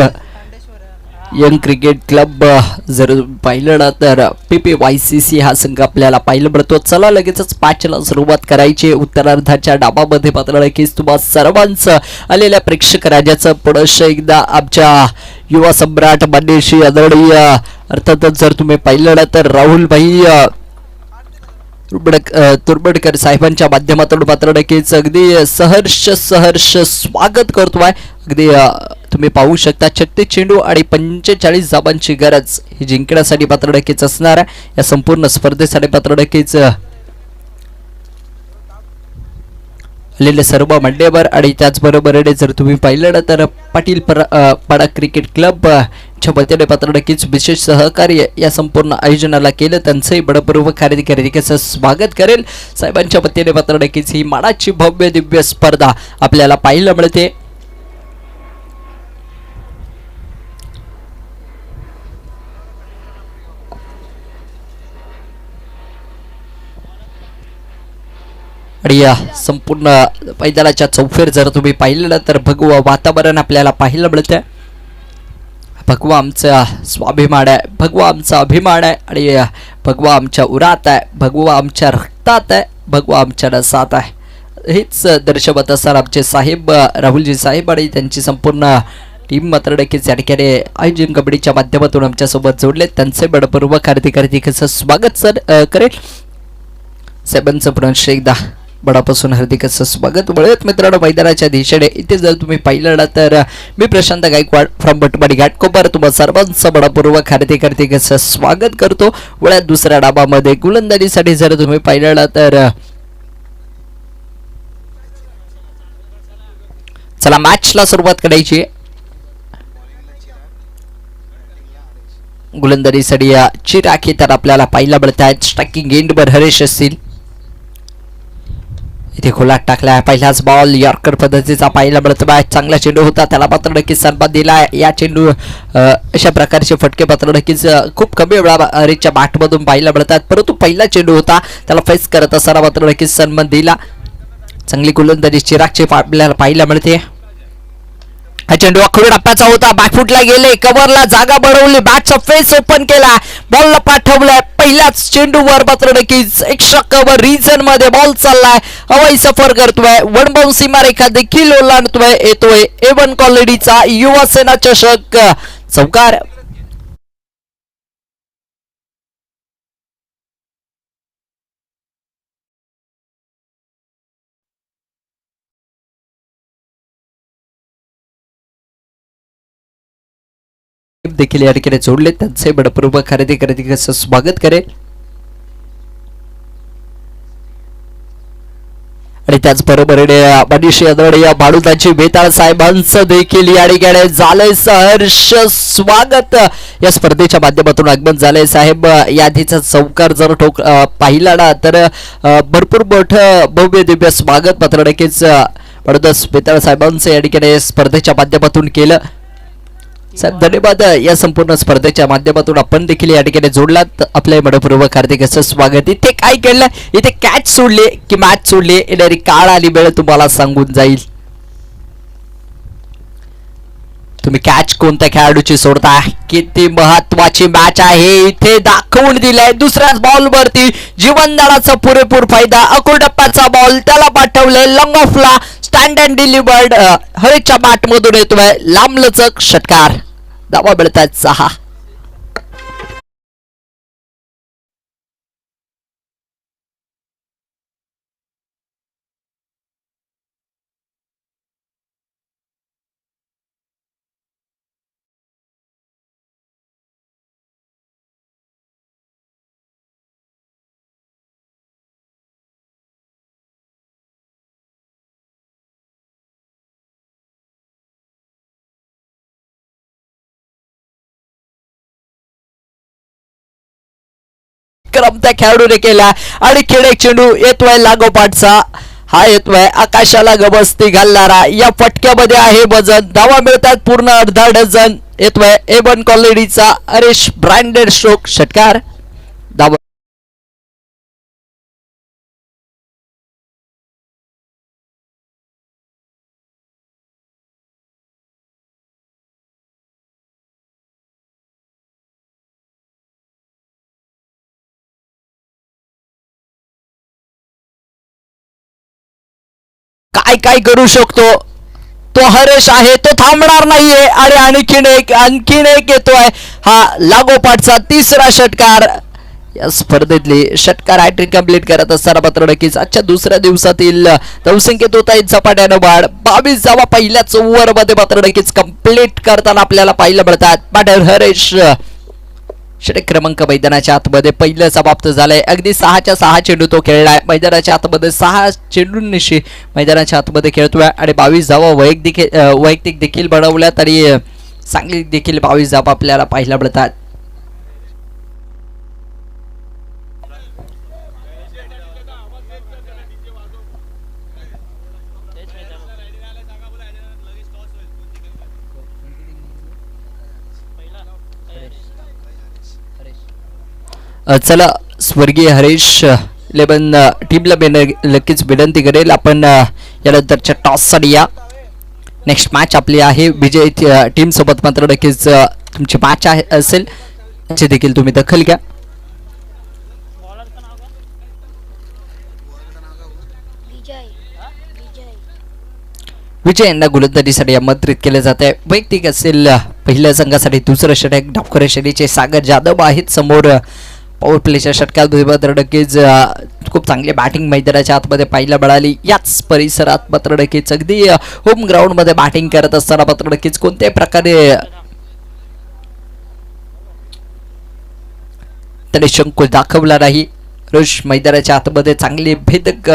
यंग क्रिकेट क्लब जर पाहिलं तर PPYCC हा संघ आपल्याला पाहायला मिळतो. चला लगेचच मॅचला सुरुवात करायची. उत्तरार्धाच्या डाबामध्ये पात्र नक्कीच तुम्हा सर्वांचं आलेल्या प्रेक्षक राजाचं पुनश्च एकदा आमच्या युवा सम्राट मान्यश्री आदरणीय अर्थातच जर तुम्ही पाहिलं तर राहुल भाई तुर्बडकर साहेबांच्या माध्यमातून मात्र नक्कीच अगदी सहर्ष स्वागत करतोय. अगदी तुम्ही पाहू शकता 36 चेंडू आणि 45 धाबांची गरज ही जिंकण्यासाठी मात्र नक्कीच असणार आहे. या संपूर्ण स्पर्धेसाठी मात्र नक्कीच आलेले सर्व मान्यवर आणि त्याचबरोबर जर तुम्ही पाहिलं तर पाटील पाडा क्रिकेट क्लब च्या वतीने मात्र नक्कीच विशेष सहकार्य या संपूर्ण आयोजनाला केलं. त्यांचंही बडपूर्वक हार्दिक स्वागत करेल. साहेबांच्या वतीने मात्र नक्कीच ही मानाची भव्य दिव्य स्पर्धा आपल्याला पाहायला मिळते. आणि या संपूर्ण मैदानाच्या चौफेर जर तुम्ही पाहिलं तर भगवा वातावरण आपल्याला पाहायला मिळतं. भगवा आमचा स्वाभिमान आहे, भगवा आमचा अभिमान आहे आणि भगवा आमच्या उरात आहे, भगवा आमच्या रक्तात आहे, भगवा आमच्या रसात आहे. हेच दर्शवत असतात आमचे साहेब राहुलजी साहेब आणि त्यांची संपूर्ण टीम मात्र नक्कीच या ठिकाणी आयोजन कमिटीच्या माध्यमातून आमच्यासोबत जोडले. त्यांचे बडपूर्वक हार्दिक स्वागत करेल. साहेबांचं पुनश्च एकदा बडापासून हार्दिक स्वागत. वळत मित्रांनो मैदानाच्या दिशेने इथे जर तुम्ही पाहिलं तर मी प्रशांत गायकवाड फ्रॉम बटवाडी घाटकोपर तुम्हा सर्वांचं बडापूर्वक हार्दिक स्वागत करतो. वळ्यात दुसऱ्या डाबामध्ये गोलंदाजीसाठी जर तुम्ही पाहिलं तर चला मॅचला सुरुवात करायची. गोलंदाजीसाठी चिराग तर आपल्याला पाहायला मिळत आहेत. स्ट्रायकिंग एंडवर हरेश असतील. इथे खोलात टाकला पहिलाच बॉल यॉर्कर पद्धतीचा पाहायला मिळतो. चांगला चेंडू होता, त्याला मात्र नक्कीच सन्मान दिला. या चेंडू अशा प्रकारचे फटके मात्र नक्कीच खूप कमी वेळा हरेशच्या बॅटमधून पाहायला मिळतात, परंतु पहिला चेंडू होता त्याला फेस करत असताना मात्र नक्कीच सन्मान दिला. चांगली गोलंदाजी चिरागची आपल्याला पाहायला मिळते. हा चेंडू अखोडी टप्प्याचा होता, बॅकफुटला गेले, कव्हरला जागा बनवली, बॅटचा फेस ओपन केला, बॉलला पाठवलाय. पहिल्याच चेंडूवर मात्र नक्कीच एक्स्ट्रा कव्हर रिजन मध्ये बॉल चाललाय, हवाई सफर करतोय, वन बाउंड सीमारेखा देखील ओलांडतोय. येतोय A1 क्वालिटीचा युवा सेना चषक चौकार. देखील या ठिकाणी जोडले, त्यांचे बडपूर्वक खरेदी कसं स्वागत करेल. आणि त्याचबरोबर मनीष या बाळूदाची बेताळ साहेबांचं देखील या ठिकाणी झालंय सहर्ष स्वागत. या स्पर्धेच्या माध्यमातून आगमन झालंय साहेब. यादीचा चौकार जर पाहिला ना तर भरपूर मोठं भव्य दिव्य स्वागत मात्र नक्कीच बाळूदास बेताळ साहेबांचं या ठिकाणी स्पर्धेच्या माध्यमातून केलं. साहेब धन्यवाद. या संपूर्ण स्पर्धेच्या माध्यमातून आपण देखील या ठिकाणी जोडलात, आपल्या मनपूर्वक हार्दिक असं स्वागत. इथे काय केलं, इथे कॅच सोडले की मॅच सोडले येणारी काळ आणि वेळ तुम्हाला सांगून जाईल. तुम्ही कॅच कोणत्या खेळाडूची सोडता, किती महत्वाची मॅच आहे इथे दाखवून दिलाय. दुसऱ्याच बॉल वरती जीवनदानाचा पुरेपूर फायदा, अकोल टप्प्याचा बॉल त्याला पाठवलंय लॉंग ऑफला, स्टँड अँड डिलिव्हर्ड हरेच्या बॅट मधून येतोय लांबलचक षटकार. धावा मिळतात 6. क्रम त्या खेळाडूने केला आणि खेळ चेंडू येतोय लागोपाठचा. हा येतोय आकाशाला गबस्ती घालणारा, या फटक्यामध्ये आहे वजन. धावा मिळतात पूर्ण अर्धा डझन. येतोय A1 क्वालिटीचा हरेश ब्रँडेड स्ट्रोक षटकार. धावा काय काय करू शकतो तो हरेश आहे, तो थांबणार नाहीये. आणि आणखीन एक येतोय हा लागोपाठचा तिसरा षटकार. या स्पर्धेतली षटकार हॅट्रिक कंप्लीट करत असताना मात्र नक्कीच आजच्या दुसऱ्या दिवसातील धावसंख्येत होत आहे झपाट्यानं वाढ. 22 धावा पहिल्याच ओव्हर मध्ये मात्र नक्कीच कंप्लीट करताना आपल्याला पाहायला मिळतात. बॅटर हरेश षटक क्रमांक मैदानाच्या आतमध्ये पहिलं समाप्त झालंय. अगदी 6च्या 6 चेंडू तो खेळलाय. मैदानाच्या आतमध्ये 6 चेंडूंनिशी मैदानाच्या आतमध्ये खेळतोय आणि 22 धावा वैयक्तिक देखील बनवल्यात आणि चांगली देखील 22 धावा आपल्याला पाहायला मिळतात. चला स्वर्गीय हरेश 11 टीमला नक्कीच विनंती करेल आपण यानंतरच्या टॉससाठी या. नेक्स्ट मॅच आपली आहे विजय टीम सोबत मात्र नक्कीच तुमची मॅच असेल, त्याची देखील तुम्ही दखल घ्या. विजय यांना गोलंदाजीसाठी आमंत्रित केले जाते. वैयक्तिक असेल पहिल्या संघासाठी दुसरं षटक डावखुरे शैलीचे सागर जाधव आहेत समोर. पॉवर प्लेच्या षटकात मात्र नक्कीच खूप चांगली बॅटिंग मैदानाच्या आतमध्ये पाहायला मिळाली. याच परिसरात मात्र नक्कीच अगदी होम ग्राउंड मध्ये बॅटिंग करत असताना मात्र नक्कीच कोणत्याही प्रकारे त्याने शंकू दाखवला नाही. रोष मैदानाच्या आतमध्ये चांगली भेदक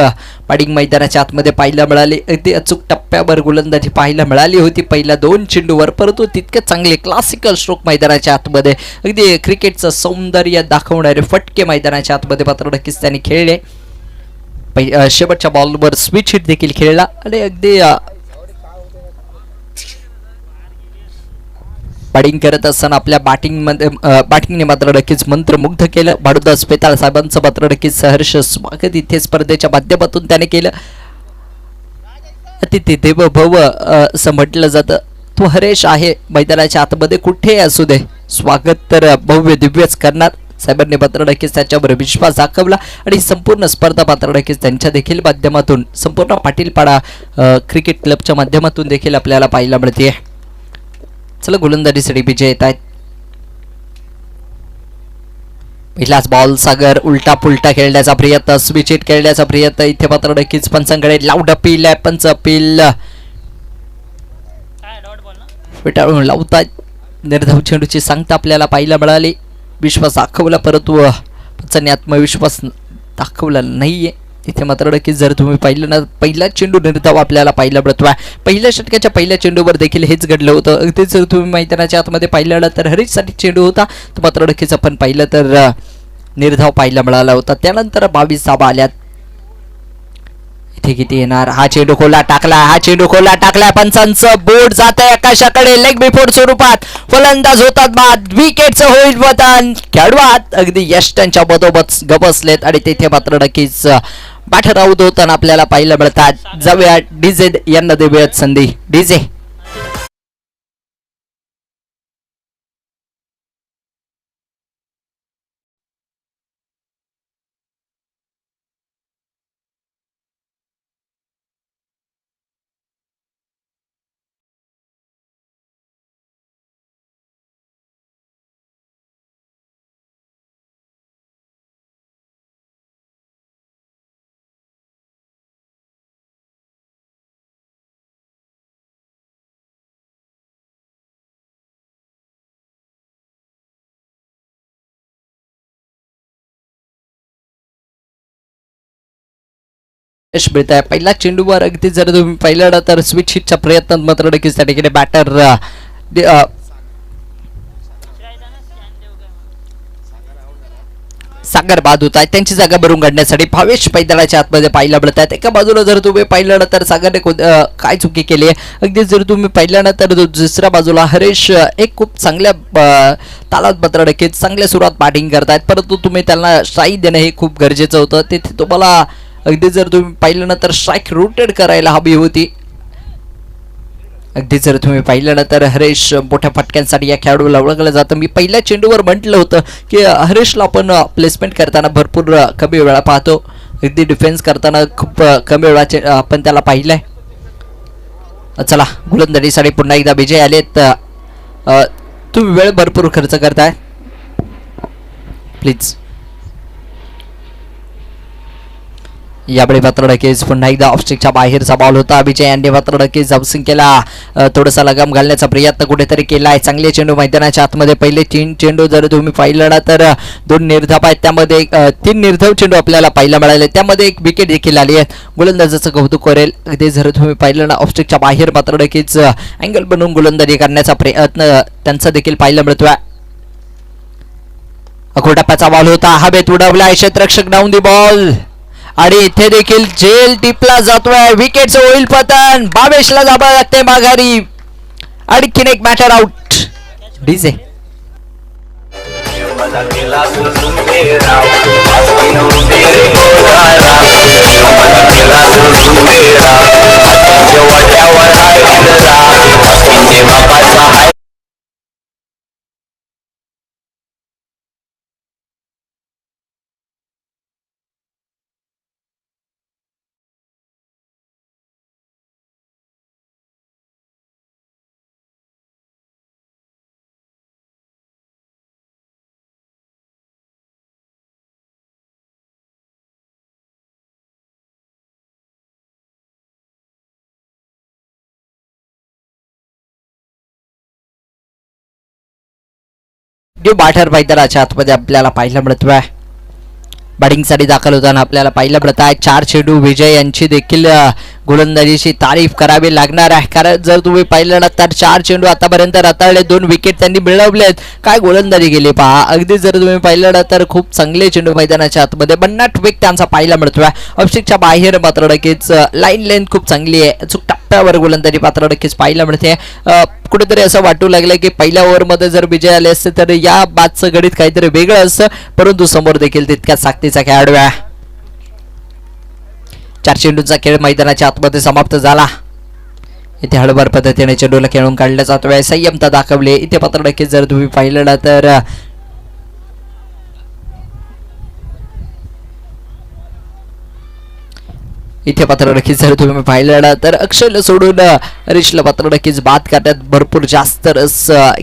बॅटिंग मैदानाच्या आतमध्ये पाहायला मिळाली. अगदी अचूक टप्प्यावर गोलंदाजी पाहायला मिळाली होती पहिल्या 2 चेंडूवर, परंतु तितके चांगले क्लासिकल स्ट्रोक मैदानाच्या आतमध्ये अगदी क्रिकेटचं सौंदर्य दाखवणारे फटके मैदानाच्या आतमध्ये मात्र नक्कीच त्यांनी खेळले. शेवटच्या बॉलवर स्विच हिट देखील खेळला आणि अगदी बॅटिंग करत असताना आपल्या बॅटिंगने मात्र नक्कीच मंत्रमुग्ध केलं. भाडुदास पेताळ साहेबांचं मात्र नक्कीच सहर्ष स्वागत इथे स्पर्धेच्या माध्यमातून त्याने केलं. अतिथी देव भव असं म्हटलं जातं. तो हरेश आहे मैदानाच्या आतमध्ये कुठे असू दे, स्वागत तर भव्य दिव्यच करणार. साहेबांनी मात्र नक्कीच त्याच्यावर विश्वास दाखवला आणि संपूर्ण स्पर्धा मात्र नक्कीच त्यांच्या देखील माध्यमातून संपूर्ण पाटीलपाडा क्रिकेट क्लबच्या माध्यमातून देखील आपल्याला पाहायला मिळते. चला गोलंदाजीसाठी विजय येत आहेत. पहिलाच बॉल सागर उलटा पुलटा खेळण्याचा प्रयत्न, स्विच हिट खेळण्याचा प्रयत्न. इथे मात्र नक्कीच पंचांकडे लाऊड अपील आहे. पंच अपील फेटाळून लावतात. निर्धाव चेंडूची सांगता आपल्याला पाहायला मिळाली. विश्वास दाखवला परंतु पंचांनी आत्मविश्वास दाखवला नाहीये. इथे मात्र नक्कीच जर तुम्ही पाहिलं ना, पहिला चेंडू निर्धाव आपल्याला पाहायला मिळतोय. पहिल्या षटकाच्या पहिल्या चेंडूवर देखील हेच घडलं होतं. अगदी जर तुम्ही मैदानाच्या आतमध्ये पाहिलं तर हरीशसाठी चेंडू होता, तर मात्र नक्कीच आपण पाहिलं तर निर्धाव पाहायला मिळाला होता. त्यानंतर 22 धावा आल्यात. इथे किती येणार? हा चेंडू खोला टाकला. पंचांचं बोट जात आहे आकाशाकडे. लेग बिफोर स्वरूपात फलंदाज होतात बाद. विकेटचं होईल पतन. खेळवात अगदी यष्टांच्या बदोबत गबसलेत आणि तिथे मात्र नक्कीच बॅटर आऊट होताना आपल्याला पाहायला मिळतात. जाऊया डीजे यांना देऊयात संधी. डीजे यश मिळत आहे. पहिल्या चेंडूवर अगदी जर तुम्ही पाहिलं तर स्विच हिटच्या प्रयत्नात मात्र नक्कीच त्या ठिकाणी बॅटर सागर बाद होत आहे. त्यांची जागा भरून काढण्यासाठी भावेश मैदानाच्या आतमध्ये पाहायला मिळत आहेत. एका बाजूला जर तुम्ही पाहिलं तर सागरने काय चुकी केली आहे. अगदी जर तुम्ही पाहिलं तर दुसऱ्या बाजूला हरेश एक खूप चांगल्या तालात मात्र नक्कीच चांगल्या सुरुवात बॅटिंग करतायत, परंतु तुम्ही त्यांना स्ट्राईक देणं हे खूप गरजेचं होतं. तिथे तुम्हाला अगदी जर तुम्ही पाहिलं ना तर स्ट्राईक रोटेट करायला हवी होती. अगदी जर तुम्ही पाहिलं तर हरेश मोठ्या फटक्यांसाठी या खेळाडूला ओळखलं जातं. मी पहिल्या चेंडूवर म्हटलं होतं की हरेशला आपण प्लेसमेंट करताना भरपूर कमी वेळा पाहतो. अगदी डिफेन्स करताना खूप कमी वेळा आपण त्याला पाहिलंय. चला गोलंदाजीसाठी पुन्हा एकदा विजय आलेत. तुम्ही वेळ भरपूर खर्च करताय प्लीज. यावेळी मात्र नक्कीच पुन्हा एकदा ऑफस्टिकच्या बाहेरचा बॉल होता. विजय यांनी मात्र नक्कीच जाऊसिंग केला. थोडासा लगाम घालण्याचा प्रयत्न कुठेतरी केलाय. चांगले चेंडू मैदानाच्या आतमध्ये पहिले 3 चेंडू जर तुम्ही पाहिलं ना तर 2 निर्धाव आहेत, त्यामध्ये 3 निर्धाव चेंडू आपल्याला पाहायला मिळाले. त्यामध्ये एक विकेट देखील आली आहे. गोलंदाजाचं कौतुक करेल. अगदी जर तुम्ही पाहिलं ना ऑफस्टिकच्या बाहेर मात्र नक्कीच अँगल बनवून गोलंदाजी करण्याचा प्रयत्न त्यांचा देखील पाहायला मिळतोय. अकोटप्प्याचा बॉल होता. हवेत उडवलाय क्षेत्ररक्षक डाऊन दी बॉल आणि इथे देखील झेल टिपला जातोय. विकेटचं होईल पतन. 22ला जावं लागते माघारी. आणखीन एक मॅटर आउट. डीजे ड्यू बॅटर मैदानाच्या आतमध्ये आपल्याला पाहायला मिळतोय. बॅटिंगसाठी दाखल होताना आपल्याला पाहिलं मिळत आहे. 4 चेंडू विजय यांची देखील गोलंदाजीची तारीफ करावी लागणार आहे, कारण जर तुम्ही पाहिलं ना तर 4 चेंडू आतापर्यंत रताळले, 2 विकेट त्यांनी मिळवलेत. काय गोलंदाजी केली पहा. अगदी जर तुम्ही पाहिलं ना तर खूप चांगले चेंडू मैदानाच्या आतमध्ये 50 वेग त्यांचा पाहायला मिळतोय. ऑफस्टिकच्या बाहेर मात्र नक्कीच लाईन लेंथ खूप चांगली आहे. अचूक टप्प्यावर गोलंदाजी मात्र नक्कीच पाहायला मिळते. कुठेतरी असं वाटू लागलं की पहिल्या ओव्हरमध्ये जर विजय आले असते तर या बादचं गणित काहीतरी वेगळं असतं, परंतु समोर देखील तितक्याच ताकदीचा खेळाडू आहे. 4 चेंडूंचा खेळ मैदानाच्या आतमध्ये समाप्त झाला. इथे हळूवार पद्धतीने चेंडूला खेळून काढला जातोय. संयमता दाखवली इथे मात्र नक्कीच जर तुम्ही पाहिलं ना तर इथे पात्र नक्कीच जर तुम्ही पाहिलं ना तर अक्षयला सोडून हरीशला पात्र नक्कीच बाद करण्यात भरपूर जास्त रस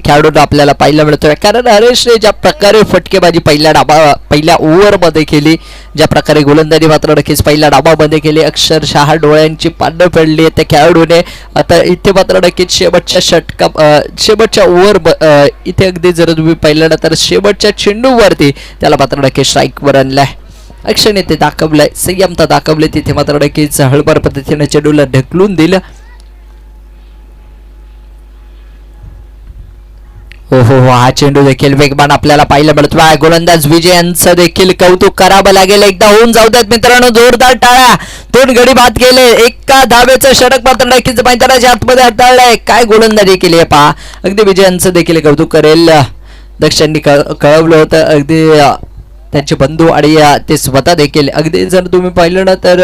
खेळाडूंना आपल्याला पाहायला मिळतोय, कारण हरीशने ज्या प्रकारे फटकेबाजी पहिल्या ओव्हरमध्ये केली, ज्या प्रकारे गोलंदाजी मात्र नक्कीच पहिल्या डाबामध्ये केली, अक्षरशः डोळ्यांची पानं पडली त्या खेळाडूने. आता इथे मात्र नक्कीच शेवटच्या ओव्हर इथे अगदी जर तुम्ही पाहिलं ना तर शेवटच्या चेंडूवरती त्याला मात्र नक्कीच स्ट्राईकवर आणलाय. अक्षयने ते दाखवलंय, संयमता दाखवले. तिथे मात्र नक्कीच हळूवार पद्धतीने चेंडूला ढकलून दिलं. हो हो हो, हा चेंडू देखील वेगवान आपल्याला पाहायला मिळतोय. गोलंदाज विजय यांचं देखील कौतुक करावं लागेल. एकदा होऊन जाऊ द्यात मित्रांनो, जोरदार टाळ्या. 2 गडी बाद केले, एका धावेचं षटक मात्र नक्कीच मैदानाच्या आतमध्ये हाताळलंय. काय गोलंदाजी केली आहे पहा. अगदी विजय यांचं देखील कौतुक करेल. दक्षांनी कळवलं होतं अगदी त्यांचे बंधू आणि ते स्वतः देखील. अगदी जर तुम्ही पाहिलं ना तर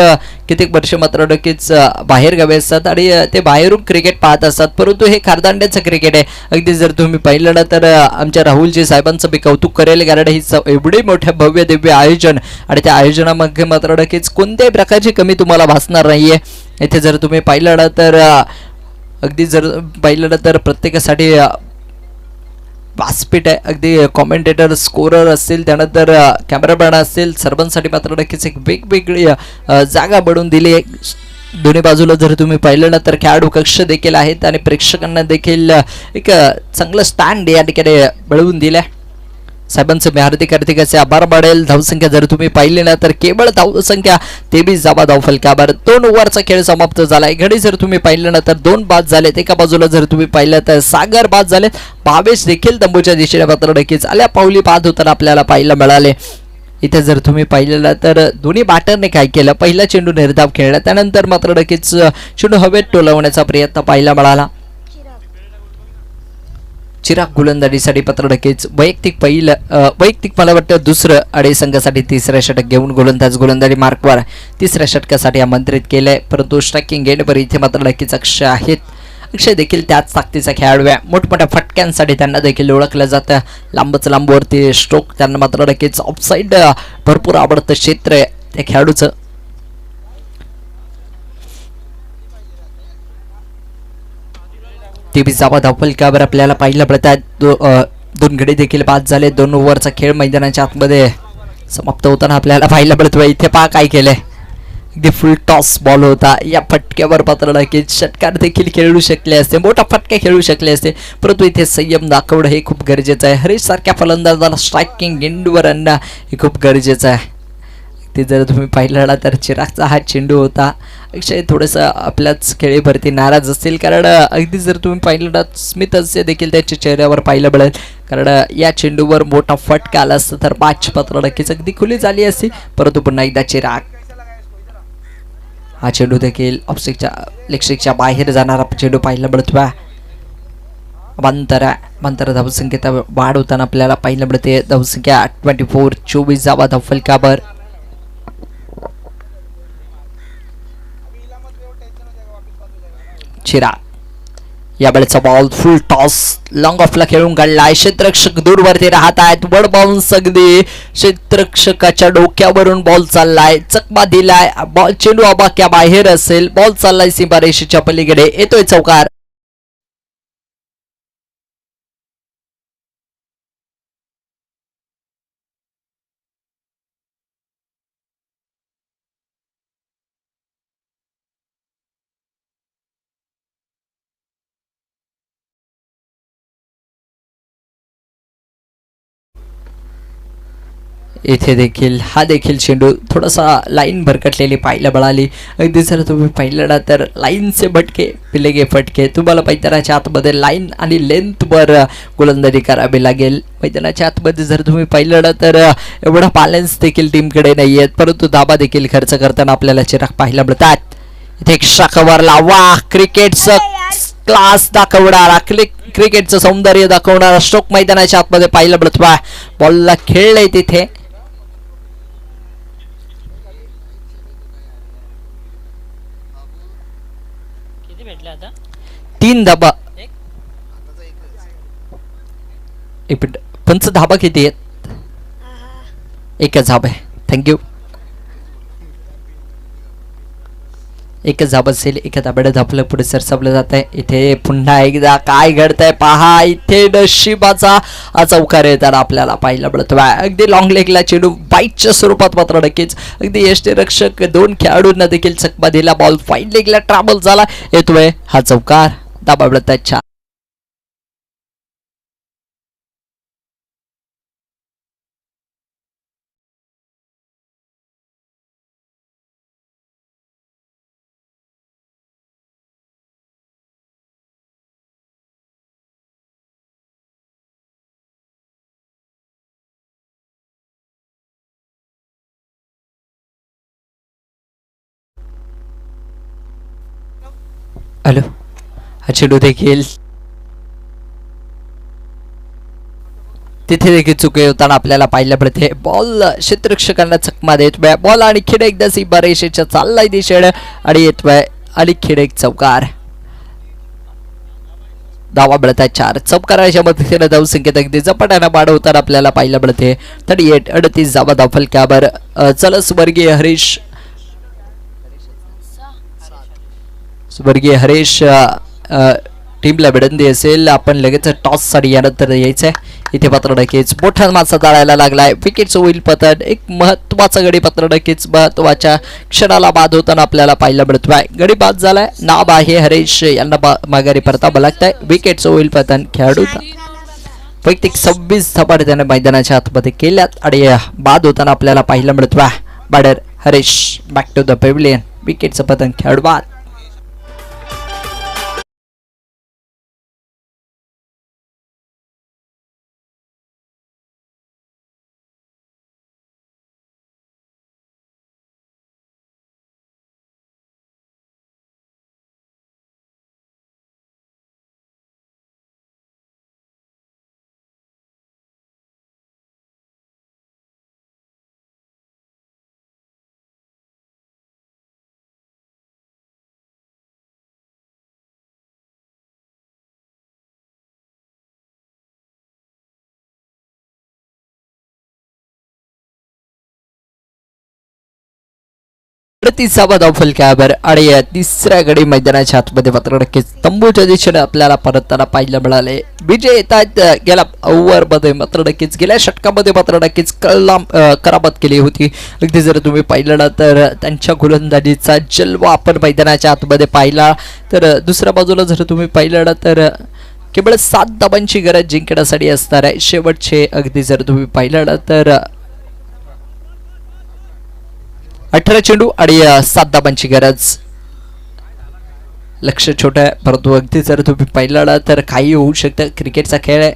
कित्येक वर्ष मात्र नक्कीच बाहेर गावी असतात आणि ते बाहेरून क्रिकेट पाहत असतात, परंतु हे खारदांड्याचं क्रिकेट आहे. अगदी जर तुम्ही पाहिलं ना तर आमच्या राहुलजी साहेबांचं मी कौतुक करेल, कारण ही एवढे मोठे भव्य दिव्य आयोजन आणि त्या आयोजनामध्ये मात्र नक्कीच कोणत्याही प्रकारची कमी तुम्हाला भासणार नाहीये. इथे जर तुम्ही पाहिलं ना तर अगदी जर पाहिलं ना तर प्रत्येकासाठी व्यासपीठ आहे. अगदी कॉमेंटेटर, स्कोरर असतील, त्यानंतर कॅमेरामॅन असतील, सर्वांसाठी मात्र नक्कीच एक वेगवेगळी जागा बनवून दिली आहे. दोन्ही बाजूला जर तुम्ही पाहिलं ना तर खेळाडू कक्ष देखील आहेत आणि प्रेक्षकांना देखील एक चांगलं स्टँड या ठिकाणी मिळवून दिलं आहे. साहेबांचं मी हार्दिक असे आभार मानेल. धावसंख्या जर तुम्ही पाहिली ना तर केवळ धावसंख्या 23 धावा धावफलकावर. 2 ओव्हरचा खेळ समाप्त झाला. घडी जर तुम्ही पाहिलं ना तर 2 बाद झालेत. एका बाजूला जर तुम्ही पाहिलं तर सागर बाद झाले. भावेश देखील तंबूच्या दिशेने मात्र नक्कीच आल्या पावली बाद होताना आपल्याला पाहायला मिळाले. इथे जर तुम्ही पाहिलेलं तर दोन्ही बॅटरने काय केलं, पहिला चेंडू निर्धाव खेळला, त्यानंतर मात्र नक्कीच चेंडू हवेत टोलवण्याचा प्रयत्न पाहायला मिळाला. चिराग गोलंदाजीसाठी पत्र नक्कीच वैयक्तिक मला वाटतं दुसरं आणि संघासाठी 3रं षटक घेऊन गोलंदाजी मार्कवर 3ऱ्या षटकासाठी आमंत्रित केलंय, परंतु स्ट्रायकिंग एंडवर इथे मात्र नक्कीच अक्षय आहेत. अक्षय देखील त्याच ताकदीचा खेळाडू आहे. मोठमोठ्या फटक्यांसाठी त्यांना देखील ओळखलं जातं. लांबवरती स्ट्रोक त्यांना मात्र नक्कीच ऑफसाईड भरपूर आवडतं क्षेत्र आहे त्या खेळाडूचं. जावा धावफलकावर आपल्याला पाहिलं मिळतात. 2 गडी देखील बाद झाले. 2 ओव्हरचा खेळ मैदानाच्या आतमध्ये समाप्त होताना आपल्याला पाहिलं मिळतोय. इथे पहा काय केलंय, अगदी फुल टॉस बॉल होता. या फटक्यावर मात्र नक्कीच षटकार देखील खेळू शकले असते, मोठा फटका खेळू शकले असते, परंतु इथे संयम दाखवणं हे खूप गरजेचं आहे. हरीश सारख्या फलंदाजाला स्ट्रायकिंग एंडवर आणणं हे खूप गरजेचं आहे. ते जर तुम्ही पाहिलं ना तर चिरागचा हा चेंडू होता. अक्षय थोडंसं आपल्याच खेळीवरती नाराज असतील, कारण अगदी जर तुम्ही पाहिलं ना स्मित असे देखील त्याच्या चेहऱ्यावर पाहिलं मिळेल, कारण या चेंडूवर मोठा फटका आला असता तर मॅच पात्र नक्कीच अगदी खुली झाली असती, परंतु पुन्हा एकदा चिराग हा चेंडू देखील लेगस्टिकच्या बाहेर जाणारा चेंडू पाहायला मिळतोय. मंतर धावसंख्येत वाढ होताना आपल्याला पाहायला मिळते. धावसंख्या 24 जावा धावफलकावर. चिराग यावेळेचा बॉल फुल टॉस लॉंग ऑफला खेळून काढलाय. क्षेत्ररक्षक दूरवरती राहत आहेत. वर बाउन्स अगदी क्षेत्ररक्षकाच्या डोक्यावरून बॉल चाललाय. चकमा दिलाय. बॉल चेंडू आबाक्या बाहेर असेल. बॉल चाललाय सीमारेषेच्या पलीकडे. येतोय चौकार. इथे देखील हा देखील चेंडू थोडासा लाईन भरकटलेली पाहायला मिळाली. अगदी जर तुम्ही पाहिलं ना तर लाईनचे भटके पिलेगे फटके. तुम्हाला मैदानाच्या आतमध्ये लाईन आणि लेंथवर गोलंदाजी करावी लागेल. मैदानाच्या आतमध्ये जर तुम्ही पाहिलं ना तर एवढा बॅलन्स देखील टीमकडे नाही आहेत, परंतु धाबा देखील खर्च करताना आपल्याला चिराग पाहायला मिळतात. इथे एक शाखावरला वा क्रिकेटचं क्लास दाखवणारा क्रिकेटचं सौंदर्य दाखवणारा स्ट्रोक मैदानाच्या आतमध्ये पाहायला मिळतोय. बॉलला खेळलंय तिथे. तीन धाबा एक मिनिट पंच धाबा किती आहेत? एकच धाबा आहे. थँक्यू. एकच धाबा असेल. एका धाब्याने धापलं पुढे सरसावलं जात आहे. इथे पुन्हा एकदा काय घडतंय पहा. इथे नशिबाचा चौकार येताना आपल्याला पाहायला मिळतोय. अगदी लॉंग लेगला चेंडू बाईटच्या स्वरूपात मात्र नक्कीच अगदी यष्टीरक्षक दोन खेळाडूंना देखील चकमा दिला. बॉल फाईन लेगला ट्रॅव्हल झाला. येतोय हा चौकार. धाबा मिळत छान. हॅलो. हा चेंडू देखील तिथे देखील चुके होताना आपल्याला पाहायला मिळते. बॉल क्षेत्ररक्षकांना चकमा देतोय. बॉल आणि खेळ एकदा सीमा रेषेच्या चाललाय दिशेने आणि येतोय आणि खेळ एक चौकार. धावा मिळतात 4. चौकाराच्या मदतीने धावसंख्येत अगदी झपाट्याने वाढवताना आपल्याला पाहायला मिळते. 38 धावा धावफलकावर. चल स्वर्गीय हरीश टीमला विनंती असेल आपण लगेच टॉससाठी यानंतर यायचंय. इथे पात्र नक्कीच मोठा मासा जाळायला लागलाय. विकेटचं होईल पतन. एक महत्वाचा गडी पात्र नक्कीच महत्वाच्या क्षणाला बाद होताना आपल्याला पाहायला मिळतोय. गडी बाद झालाय. नाव आहे हरीश यांना माघारी परतावं लागतंय. विकेटचं होईल पतन. खेळाडू वैयक्तिक 26 धावा त्याने मैदानाच्या आतमध्ये केल्यात आणि बाद होताना आपल्याला पाहायला मिळतोय. Batter Harish back to the pavilion. विकेटचं पतन. खेळाडू बाद. तिसावा धाव फलकावर आणि तिसऱ्या गडी मैदानाच्या आतमध्ये मात्र नक्कीच तंबूच्या दिशेने आपल्याला परतताना पाहायला मिळाले. विजय येतात. गेल्या ओव्हरमध्ये मात्र नक्कीच गेल्या षटकामध्ये मात्र नक्कीच करामत केली होती. अगदी जर तुम्ही पाहिलं ना तर त्यांच्या गोलंदाजीचा जलवा आपण मैदानाच्या आतमध्ये पाहिला. तर दुसऱ्या बाजूला जर तुम्ही पाहिलं ना तर केवळ 7 धावांची गरज जिंकण्यासाठी असणार आहे. शेवटचे अगदी जर तुम्ही पाहिलं ना तर 18 चेंडू आणि 7 धावांची गरज. लक्ष छोटं आहे परंतु अगदी जर तुम्ही पाहिलं ना तर काही होऊ शकतं. क्रिकेटचा खेळ आहे.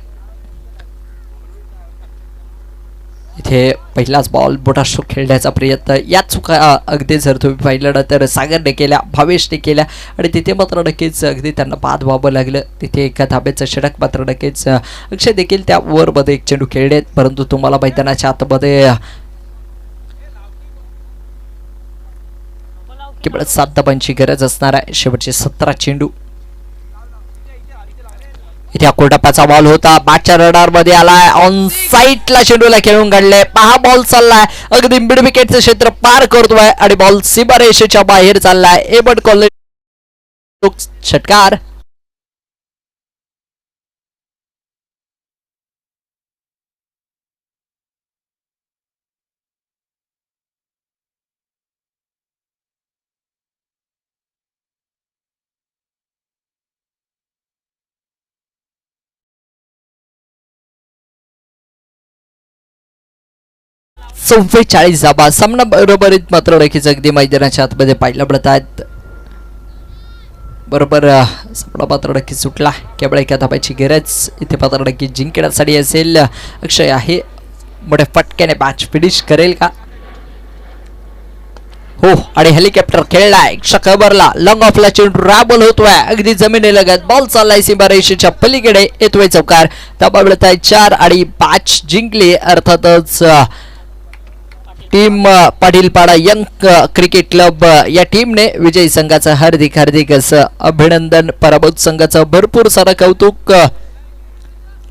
इथे पहिलाच बॉल मोठा स्ट्रोक खेळण्याचा प्रयत्न. या चुका अगदी जर तुम्ही पाहिलं ना तर सागरने केल्या, भावेशने केल्या आणि तिथे मात्र नक्कीच अगदी त्यांना बाद व्हावं लागलं. तिथे एका धाब्याचं षटक मात्र नक्कीच अक्षय देखील त्या ओव्हरमध्ये एक चेंडू खेळलेत. परंतु तुम्हाला मैदानाच्या आतमध्ये केवळ 7 धावांची गरज असणार आहे. शेवटचे 17 चेंडू. इथे कोटाप्याचा बॉल होता. बॅटच्या रडार मध्ये आलाय. ऑन साईडला चेंडूला खेळून काढले. पहा बॉल चाललाय अगदी मिड विकेटचं क्षेत्र पार करतोय आणि बॉल सीमा रेषेच्या बाहेर चाललाय. एबट कॉलेज षटकार. 44 धावा. सामना बरोबरीत मात्र नक्कीच अगदी मैदानाच्या आतमध्ये पाहायला मिळत आहेत. बरोबर सामना मात्र नक्की सुटला. केवळ एका धाब्याची गरज इथे मात्र नक्की जिंकण्यासाठी असेल. अक्षय आहे मोठ्या फटक्याने मॅच फिनिश करेल का? हो, आणि हेलिकॉप्टर खेळलाय खबरला. लॉंग ऑफला चेंडू राबल होतोय अगदी जमिनीलगत. बॉल चाललाय सीमारेषेच्या पलीकडे. येतोय चौकार. धाबा मिळत आहे 4 आणि 5 जिंकले. अर्थातच team Patilpada young cricket club या टीमने विजयी संघाचं हार्दिक हार्दिक असं अभिनंदन. पराभूत संघाचं भरपूर सारं कौतुक.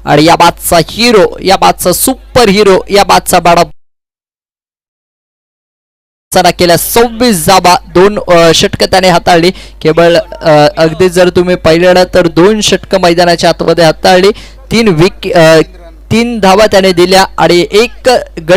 आणि या बादचा हिरो, या बादचा सुपर हिरो, या बादचा बाळा केला 26 धावा. 2 षटक त्याने हाताळली. केवळ अगदी जर तुम्ही पाहिलं तर 2 षटक मैदानाच्या आतमध्ये हाताळली. 3 धावा त्याने दिल्या आणि 1 गडी